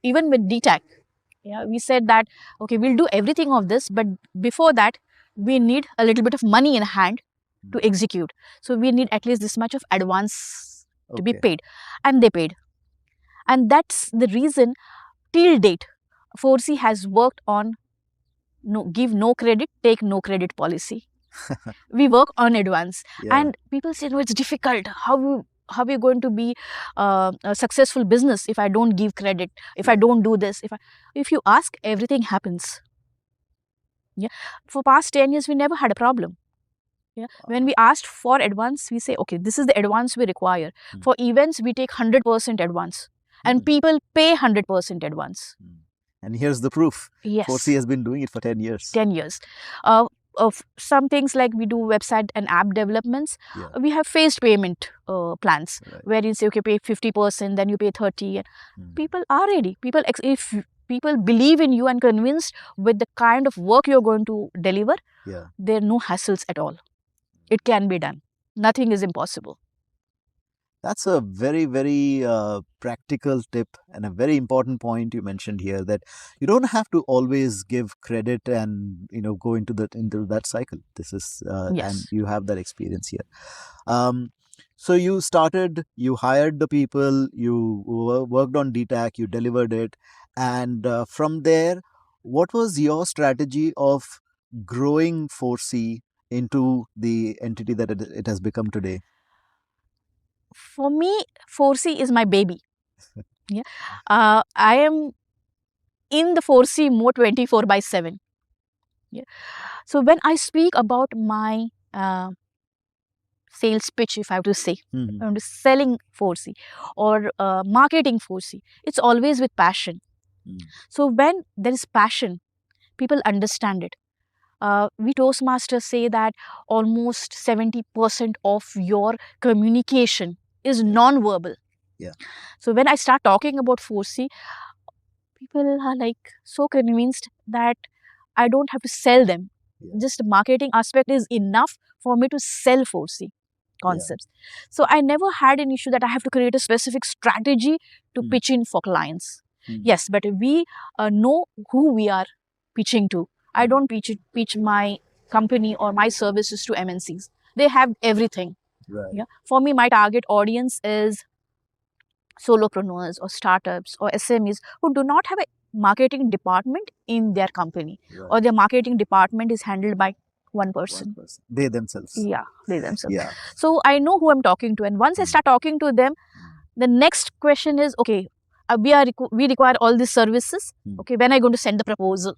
A: even with DTAC, yeah, we said that, okay, we'll do everything of this, but before that, we need a little bit of money in hand to execute. So we need at least this much of advance to be paid. And they paid. And that's the reason till date, 4C has worked on give no credit, take no credit policy. We work on advance. Yeah. And people say, no, it's difficult. How are you going to be a successful business if I don't give credit, if I don't do this? If you ask, everything happens. Yeah. For past 10 years, we never had a problem. Yeah. When we asked for advance, we say, okay, this is the advance we require. For events, we take 100% advance. And people pay 100% advance.
B: And here's the proof.
A: Yes.
B: 4C has been doing it for 10 years.
A: 10 years. Of some things like we do website and app developments, we have phased payment plans, where you say, okay, pay 50%, then you pay 30%. And people are ready. If people believe in you and convinced with the kind of work you're going to deliver, there are no hassles at all. It can be done. Nothing is impossible.
B: That's a very, very practical tip and a very important point you mentioned here, that you don't have to always give credit and go into that cycle. This is
A: yes.
B: And you have that experience here. So you started, you hired the people, you worked on DTAC, you delivered it, and from there, what was your strategy of growing 4C into the entity that it has become today?
A: For me, 4C is my baby. Yeah, I am in the 4C mode 24/7. Yeah. So when I speak about my sales pitch, if I have to say, I'm selling 4C or marketing 4C, it's always with passion. So when there is passion, people understand it. We Toastmasters say that almost 70% of your communication is non-verbal.
B: Yeah.
A: So when I start talking about 4C, people are like so convinced that I don't have to sell them.
B: Yeah.
A: Just the marketing aspect is enough for me to sell 4C concepts. Yeah. So I never had an issue that I have to create a specific strategy to pitch in for clients. Yes, but we know who we are pitching to. I don't pitch my company or my services to MNCs. They have everything. Right. Yeah. For me, my target audience is solopreneurs or startups or SMEs who do not have a marketing department in their company, right, or their marketing department is handled by one person.
B: They themselves.
A: Yeah, they themselves.
B: Yeah.
A: So I know who I'm talking to, and once I start talking to them, the next question is, okay, we require all these services. Okay, when are you going to send the proposal?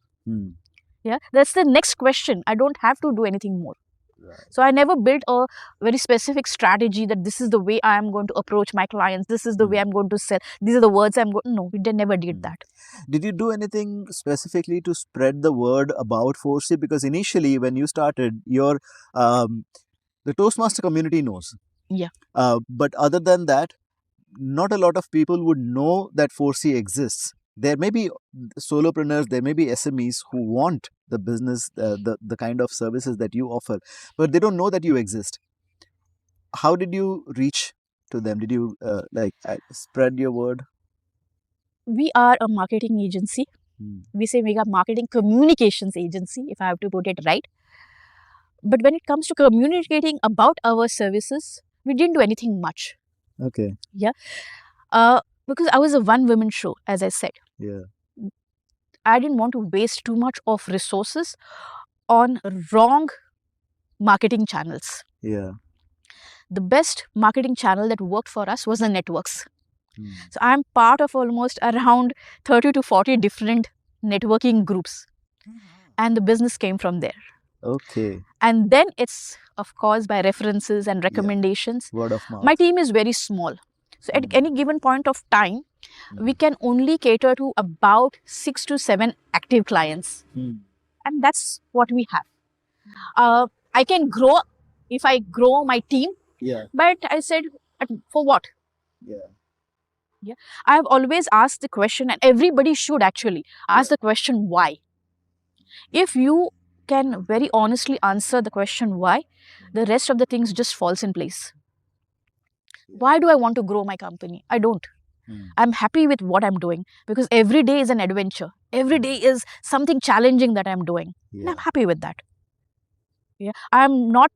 A: Yeah, that's the next question. I don't have to do anything more. Right. So I never built a very specific strategy that this is the way I am going to approach my clients. This is the way I'm going to sell. These are the words I'm going. No, we never did that.
B: Did you do anything specifically to spread the word about 4C? Because initially, when you started, the Toastmaster community knows.
A: Yeah.
B: But other than that, not a lot of people would know that 4C exists. There may be solopreneurs, there may be SMEs who want the business, the kind of services that you offer, but they don't know that you exist. How did you reach to them? Did you spread your word?
A: We are a marketing agency. We say we are marketing communications agency, if I have to put it right. But when it comes to communicating about our services, we didn't do anything much.
B: Okay.
A: Yeah. Because I was a one-woman show, as I said.
B: Yeah.
A: I didn't want to waste too much of resources on wrong marketing channels.
B: Yeah.
A: The best marketing channel that worked for us was the networks. So I'm part of almost around 30 to 40 different networking groups. And the business came from there.
B: Okay.
A: And then it's, of course, by references and recommendations.
B: Yeah. Word of mouth.
A: My team is very small. So at any given point of time, we can only cater to about 6 to 7 active clients. And that's what we have. I can grow if I grow my team.
B: Yeah.
A: But I said, for what?
B: Yeah.
A: Yeah. I have always asked the question, and everybody should actually ask the question, why? If you can very honestly answer the question why, the rest of the things just falls in place. Why do I want to grow my company? I don't. I'm happy with what I'm doing because every day is an adventure. Every day is something challenging that I'm doing. And I'm happy with that. Yeah, I'm not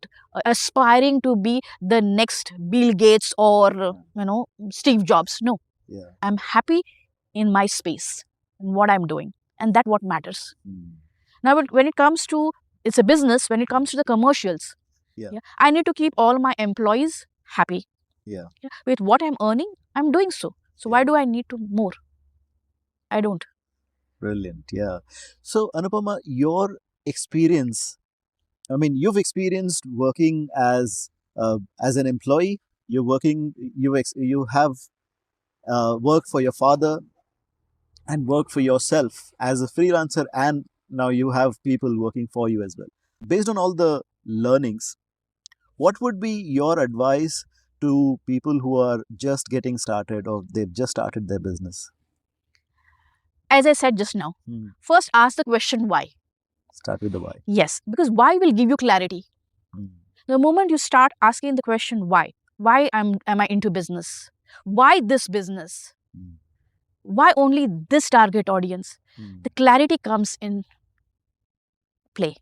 A: aspiring to be the next Bill Gates or Steve Jobs. No. Yeah. I'm happy in my space and what I'm doing, and that's what matters. Now, when it comes to, it's a business, when it comes to the commercials, I need to keep all my employees happy. Yeah. With what I'm earning, I'm doing so. So why do I need to more? I don't.
B: Brilliant. Yeah. So Anupama, your experience, I mean, you've experienced working as an employee. You're working. You have worked for your father and worked for yourself as a freelancer, and now you have people working for you as well. Based on all the learnings, what would be your advice to people who are just getting started or they've just started their business?
A: As I said just now, first ask the question why.
B: Start with the why.
A: Yes, because why will give you clarity. The moment you start asking the question why am I into business? Why this business? Why only this target audience? The clarity comes in play.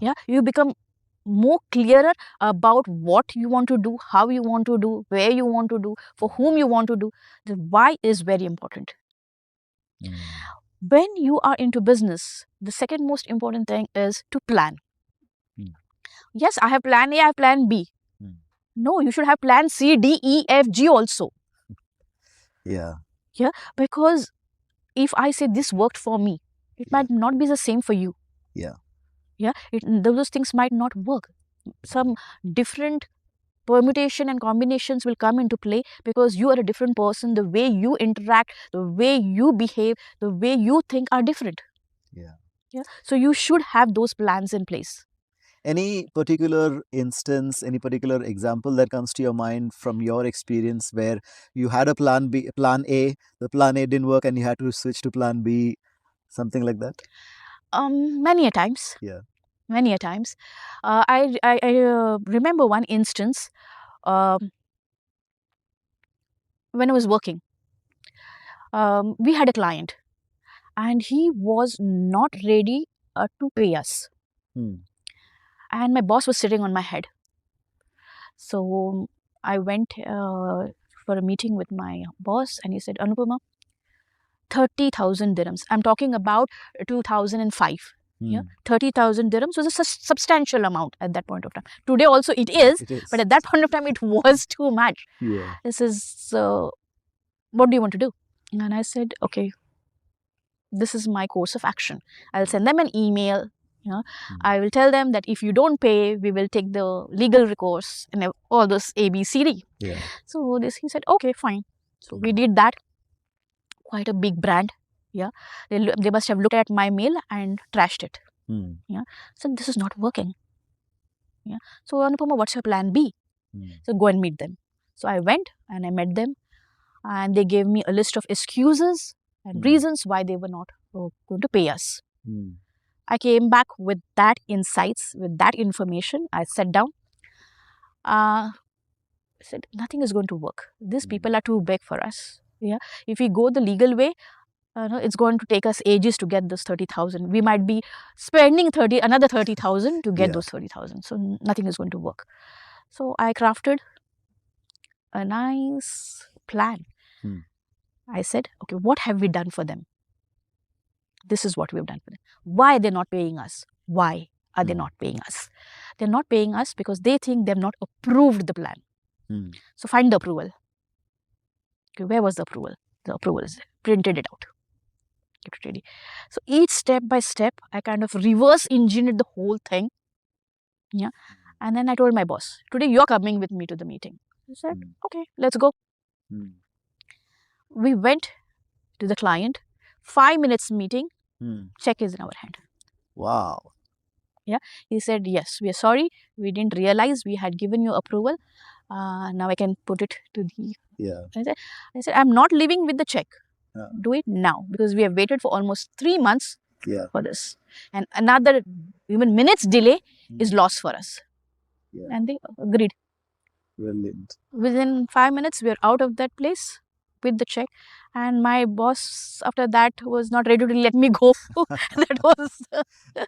A: Yeah, you become more clearer about what you want to do, how you want to do, where you want to do, for whom you want to do. The why is very important. When you are into business, the second most important thing is to plan. Yes, I have plan A, I have plan B. No, you should have plan C, D, E, F, G also. Yeah, because if I say this worked for me, it might not be the same for you. Yeah, those things might not work. Some different permutation and combinations will come into play because you are a different person. The way you interact, the way you behave, the way you think are different. Yeah. So you should have those plans in place.
B: Any particular instance, any particular example that comes to your mind from your experience where you had a plan B, plan A, the plan A didn't work and you had to switch to plan B, something like that?
A: Many a times.
B: Yeah.
A: Many a times. I remember one instance when I was working. We had a client and he was not ready to pay us. And my boss was sitting on my head. So I went for a meeting with my boss and he said, Anupama, 30,000 dirhams. I'm talking about 2005. Yeah, 30,000 dirhams was a substantial amount at that point of time. Today also it is, but at that point of time it was too much.
B: Yeah.
A: This is, what do you want to do? And I said, okay, this is my course of action. I'll send them an email. I will tell them that if you don't pay, we will take the legal recourse and all this ABCD.
B: Yeah.
A: So he said, okay, fine. So we did that. Quite a big brand. Yeah, they must have looked at my mail and trashed it. Yeah, so this is not working. Yeah, so Anupama, what's your plan B? So go and meet them. So I went and I met them, and they gave me a list of excuses and reasons why they were not going to pay us. I came back with that insights, with that information. I sat down. I said, nothing is going to work. These people are too big for us. Yeah, if we go the legal way, it's going to take us ages to get this 30,000. We might be spending another 30,000 to get those 30,000. So nothing is going to work. So I crafted a nice plan. I said, okay, what have we done for them? This is what we've done for them. Why they're not paying us? Why are they not paying us? They're not paying us because they think they've not approved the plan. So find the approval. Okay, where was the approval? The approval is there. Printed it out. Get it ready. So each step by step, I kind of reverse engineered the whole thing. Yeah. And then I told my boss, today you're coming with me to the meeting. He said, okay, let's go. We went to the client. 5 minutes meeting. Check is in our hand.
B: Wow.
A: Yeah. He said, yes, we are sorry. We didn't realize we had given you approval. Now I can put it to the...
B: Yeah.
A: I said, I'm not leaving with the check. Do it now, because we have waited for almost 3 months for this. And another even minutes delay is loss for us. And they agreed.
B: Brilliant.
A: Within 5 minutes, we are out of that place with the check. And my boss, after that, was not ready to let me go. That was the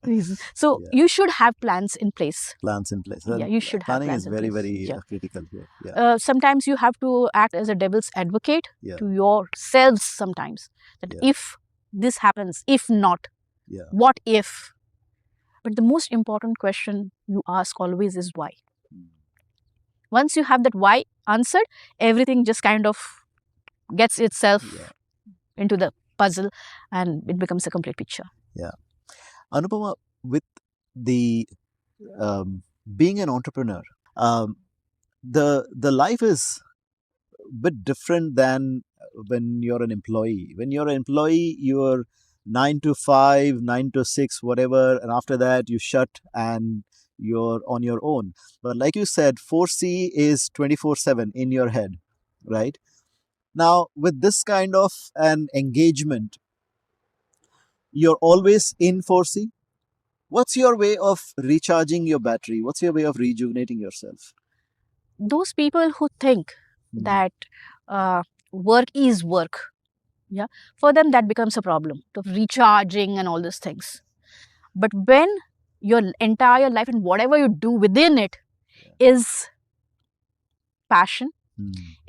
A: reason. So you should have plans in place.
B: Plans in place.
A: Yeah, you should have
B: planning
A: plans
B: is very,
A: in place.
B: very critical here. Yeah.
A: Sometimes you have to act as a devil's advocate to yourselves sometimes. That if this happens, if not, what if? But the most important question you ask always is why. Once you have that why answered, everything just kind of gets itself into the puzzle and it becomes a complete picture.
B: Yeah. Anupama, with the being an entrepreneur, the life is a bit different than when you're an employee. When you're an employee, you're 9 to 5, 9 to 6, whatever, and after that you shut and you're on your own. But like you said, 4C is 24/7 in your head, right? Now, with this kind of an engagement, you're always in 4C. What's your way of recharging your battery? What's your way of rejuvenating yourself?
A: Those people who think that work is work, for them that becomes a problem of recharging and all these things. But when your entire life and whatever you do within it is passion,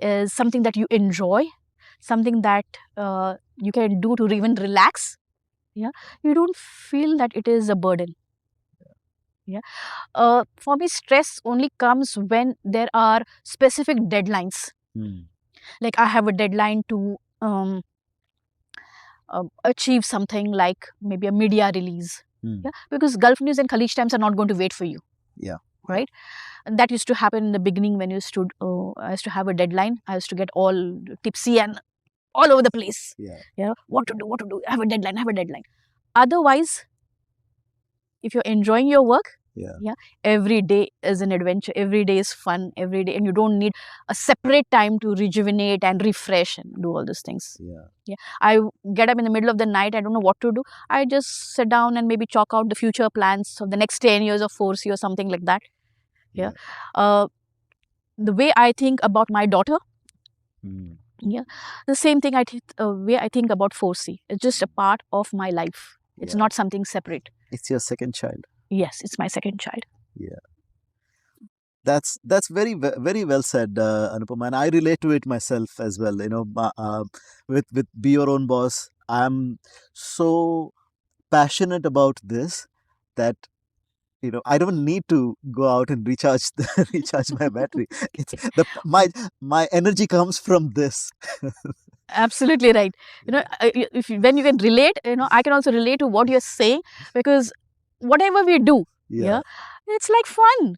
A: is something that you enjoy, something that you can do to even relax, you don't feel that it is a burden. For me, stress only comes when there are specific deadlines. Like I have a deadline to achieve something like maybe a media release. Because Gulf News and Khalij Times are not going to wait for you. Right? And that used to happen in the beginning when I used to have a deadline. I used to get all tipsy and all over the place. What to do, I have a deadline. Otherwise, if you're enjoying your work,
B: Yeah.
A: every day is an adventure, every day is fun, every day, and you don't need a separate time to rejuvenate and refresh and do all those things.
B: Yeah.
A: I get up in the middle of the night, I don't know what to do. I just sit down and maybe chalk out the future plans of the next 10 years or 4C or something like that.
B: Yeah.
A: The way I think about my daughter,
B: Mm.
A: the same thing way I think about 4C. It's just a part of my life. It's
B: Yeah.
A: not something separate.
B: It's your second child.
A: Yes, it's my second child.
B: Yeah. That's very well said, Anupama, and I relate to it myself as well. You know, with Be Your Own Boss, I'm so passionate about this that I don't need to go out and recharge recharge my battery. It's my energy comes from this.
A: Absolutely right. When you can relate, I can also relate to what you're saying, because whatever we do,
B: Yeah.
A: it's like fun.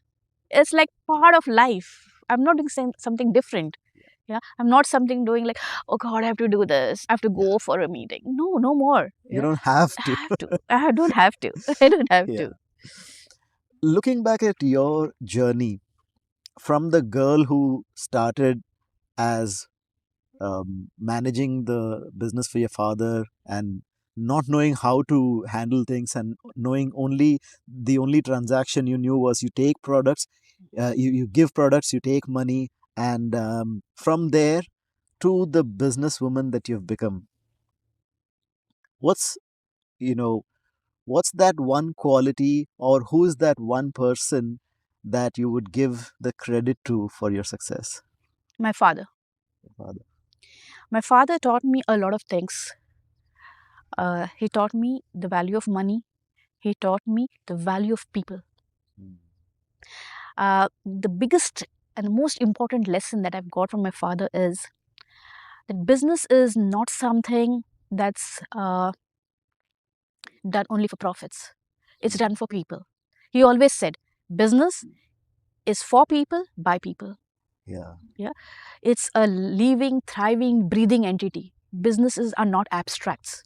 A: It's like part of life. I'm not doing something different. I'm not something doing like, oh God, I have to do this. I have to go for a meeting. No, no more.
B: You don't have
A: I
B: to.
A: have to. I don't have to. I don't have
B: Yeah.
A: to.
B: Looking back at your journey from the girl who started as managing the business for your father and not knowing how to handle things, and knowing the only transaction you knew was you take products, you give products, you take money, and from there to the businesswoman that you've become. What's you know what's that one quality, or who's that one person that you would give the credit to for your success?
A: My father.
B: Your father.
A: My father taught me a lot of things. He taught me the value of money. He taught me the value of people.
B: Mm.
A: The biggest and most important lesson that I've got from my father is that business is not something that's done only for profits. It's done for people. He always said, business is for people, by people.
B: Yeah.
A: It's a living, thriving, breathing entity. Businesses are not abstracts.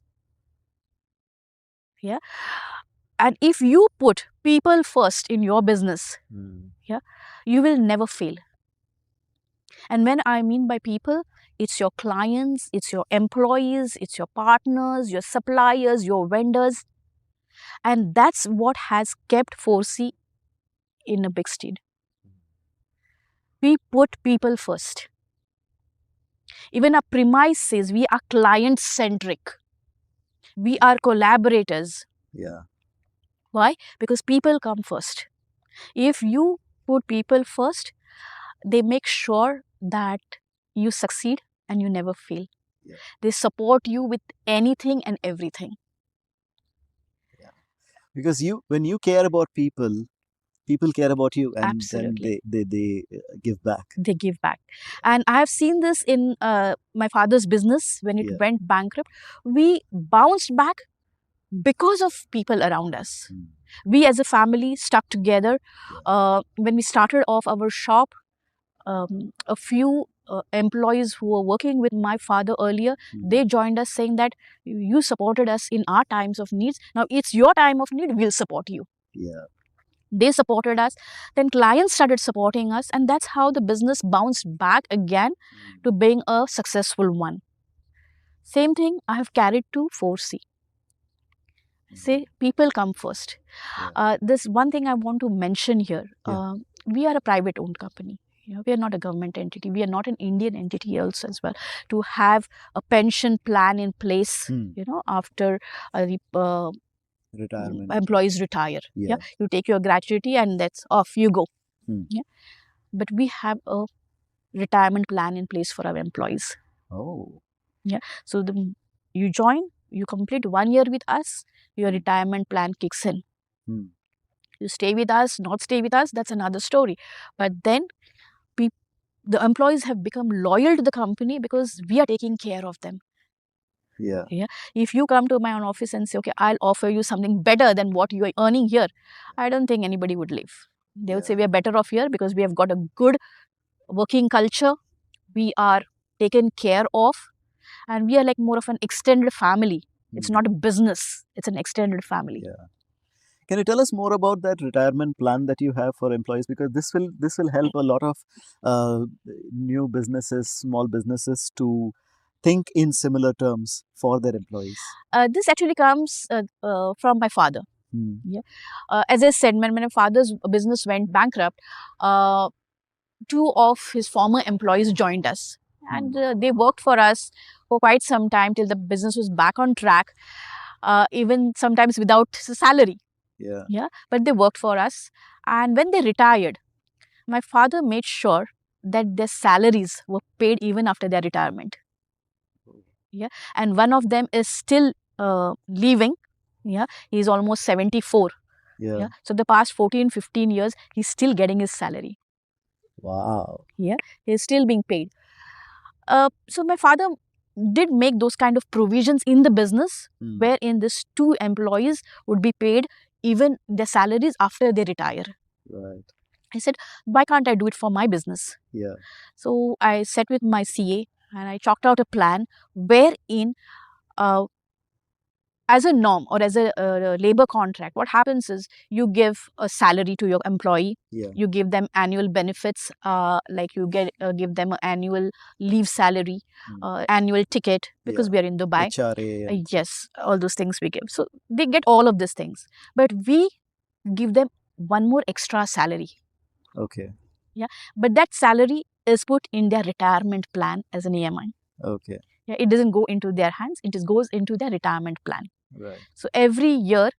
A: And if you put people first in your business, you will never fail. And when I mean by people, it's your clients, it's your employees, it's your partners, your suppliers, your vendors. And that's what has kept 4C in a big state. We put people first. Even our premise says we are client centric. We are collaborators.
B: Yeah.
A: Why? Because people come first. If you put people first, they make sure that you succeed and you never fail.
B: Yeah.
A: They support you with anything and everything.
B: Yeah. Because when you care about people, people care about you, and
A: Absolutely.
B: then they give back.
A: They give back. And I have seen this in my father's business when it went bankrupt. We bounced back because of people around us. We as a family stuck together. When we started off our shop, a few employees who were working with my father earlier, they joined us saying that you supported us in our times of needs. Now it's your time of need, we'll support you.
B: Yeah.
A: They supported us. Then clients started supporting us, and that's how the business bounced back again to being a successful one. Same thing I have carried to 4C. Say people come first. This one thing I want to mention here. We are a private owned company. We are not a government entity. We are not an Indian entity also as well. To have a pension plan in place, after
B: Retirement.
A: employees retire. You take your gratuity and that's off you go. But we have a retirement plan in place for our employees.
B: Oh.
A: So you join, you complete 1 year with us, your retirement plan kicks in. You stay with us, not stay with us, that's another story. But then the employees have become loyal to the company because we are taking care of them. If you come to my own office and say, okay, I'll offer you something better than what you are earning here, I don't think anybody would leave. They would say we are better off here because we have got a good working culture. We are taken care of, and we are like more of an extended family. It's not a business. It's an extended family.
B: Yeah. Can you tell us more about that retirement plan that you have for employees? Because this will help a lot of new businesses, small businesses to think in similar terms for their employees.
A: This actually comes from my father. Yeah. As I said, when my father's business went bankrupt, two of his former employees joined us, and they worked for us for quite some time till the business was back on track, even sometimes without salary. Yeah, but they worked for us, and when they retired, my father made sure that their salaries were paid even after their retirement. Yeah, and one of them is still leaving. Yeah, he's almost 74. Yeah, so the past 14-15 years he's still getting his salary.
B: Wow.
A: Yeah, he's still being paid. So my father did make those kind of provisions in the business, wherein these two employees would be paid even their salaries after they retire.
B: Right.
A: I said, why can't I do it for my business?
B: Yeah.
A: So I sat with my CA and I chalked out a plan wherein as a norm or as a labor contract, what happens is you give a salary to your employee.
B: Yeah.
A: You give them annual benefits, like you give them an annual leave salary, annual ticket, because we are in Dubai.
B: HRA.
A: Yes, all those things we give. So they get all of these things. But we give them one more extra salary.
B: Okay.
A: Yeah, but that salary is put in their retirement plan as an EMI.
B: Okay.
A: Yeah, it doesn't go into their hands. It just goes into their retirement plan.
B: Right.
A: So every year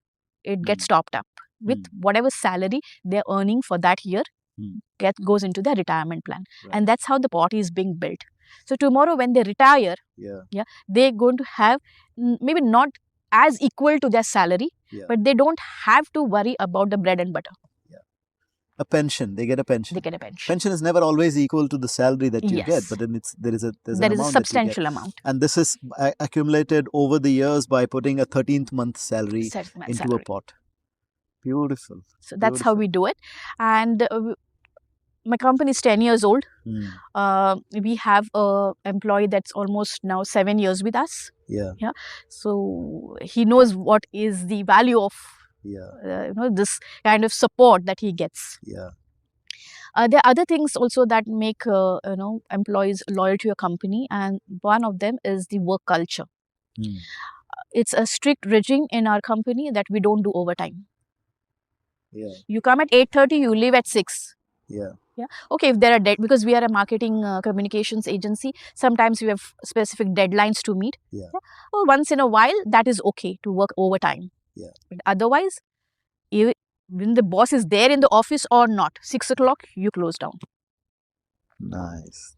A: it gets topped up with whatever salary they're earning for that year, goes into their retirement plan. Right. And that's how the pot is being built. So tomorrow when they retire, they're going to have maybe not as equal to their salary, but they don't have to worry about the bread and butter.
B: A pension. They get a pension.
A: They get a pension.
B: Pension is never always equal to the salary that you get, but then there's an amount
A: a substantial amount.
B: And this is accumulated over the years by putting a 13th month salary into a pot. Beautiful.
A: So that's how we do it. And my company is 10 years old. We have an employee that's almost now 7 years with us. Yeah. So he knows what is the value of this kind of support that he gets. There are other things also that make employees loyal to your company, and one of them is the work culture. It's a strict regime in our company that we don't do overtime. You come at 8:30, you leave at 6. Okay, if there are because we are a marketing communications agency, sometimes we have specific deadlines to meet. Well, once in a while, that is okay to work overtime. But otherwise, even when the boss is there in the office or not, 6 o'clock, you close down.
B: Nice.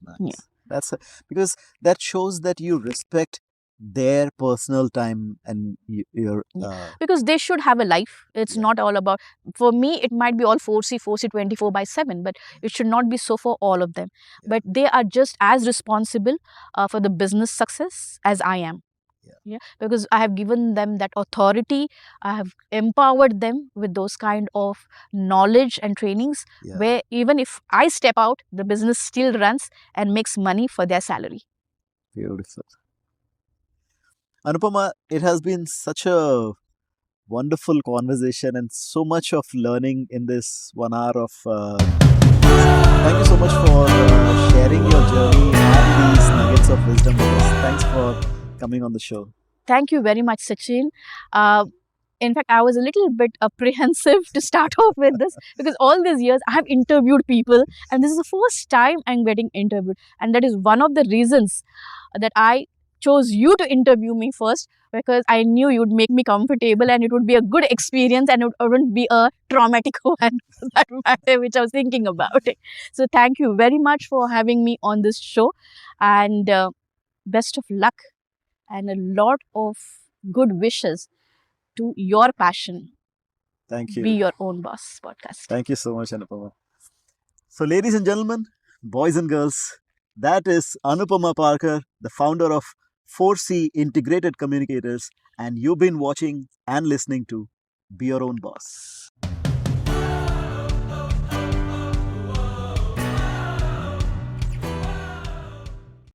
B: That's because that shows that you respect their personal time and your
A: because they should have a life. It's not all about, for me it might be all 4C 24/7, but it should not be so for all of them. But they are just as responsible for the business success as I am. Because I have given them that authority. I have empowered them with those kind of knowledge and trainings, where even if I step out, the business still runs and makes money for their salary.
B: Beautiful. Anupama, it has been such a wonderful conversation and so much of learning in this 1 hour of thank you so much for sharing your journey and these nuggets of wisdom with us. Thanks for coming on the show.
A: Thank you very much, Sachin. In fact, I was a little bit apprehensive to start off with this, because all these years I have interviewed people and this is the first time I'm getting interviewed. And that is one of the reasons that I chose you to interview me first, because I knew you'd make me comfortable and it would be a good experience and it wouldn't be a traumatic one for that matter, which I was thinking about. So thank you very much for having me on this show, and best of luck and a lot of good wishes to your passion.
B: Thank you.
A: Be your own boss podcast.
B: Thank you so much, Anupama. So ladies and gentlemen, boys and girls, that is Anupama Parkar, the founder of 4C Integrated Communicators, and you've been watching and listening to Be Your Own Boss.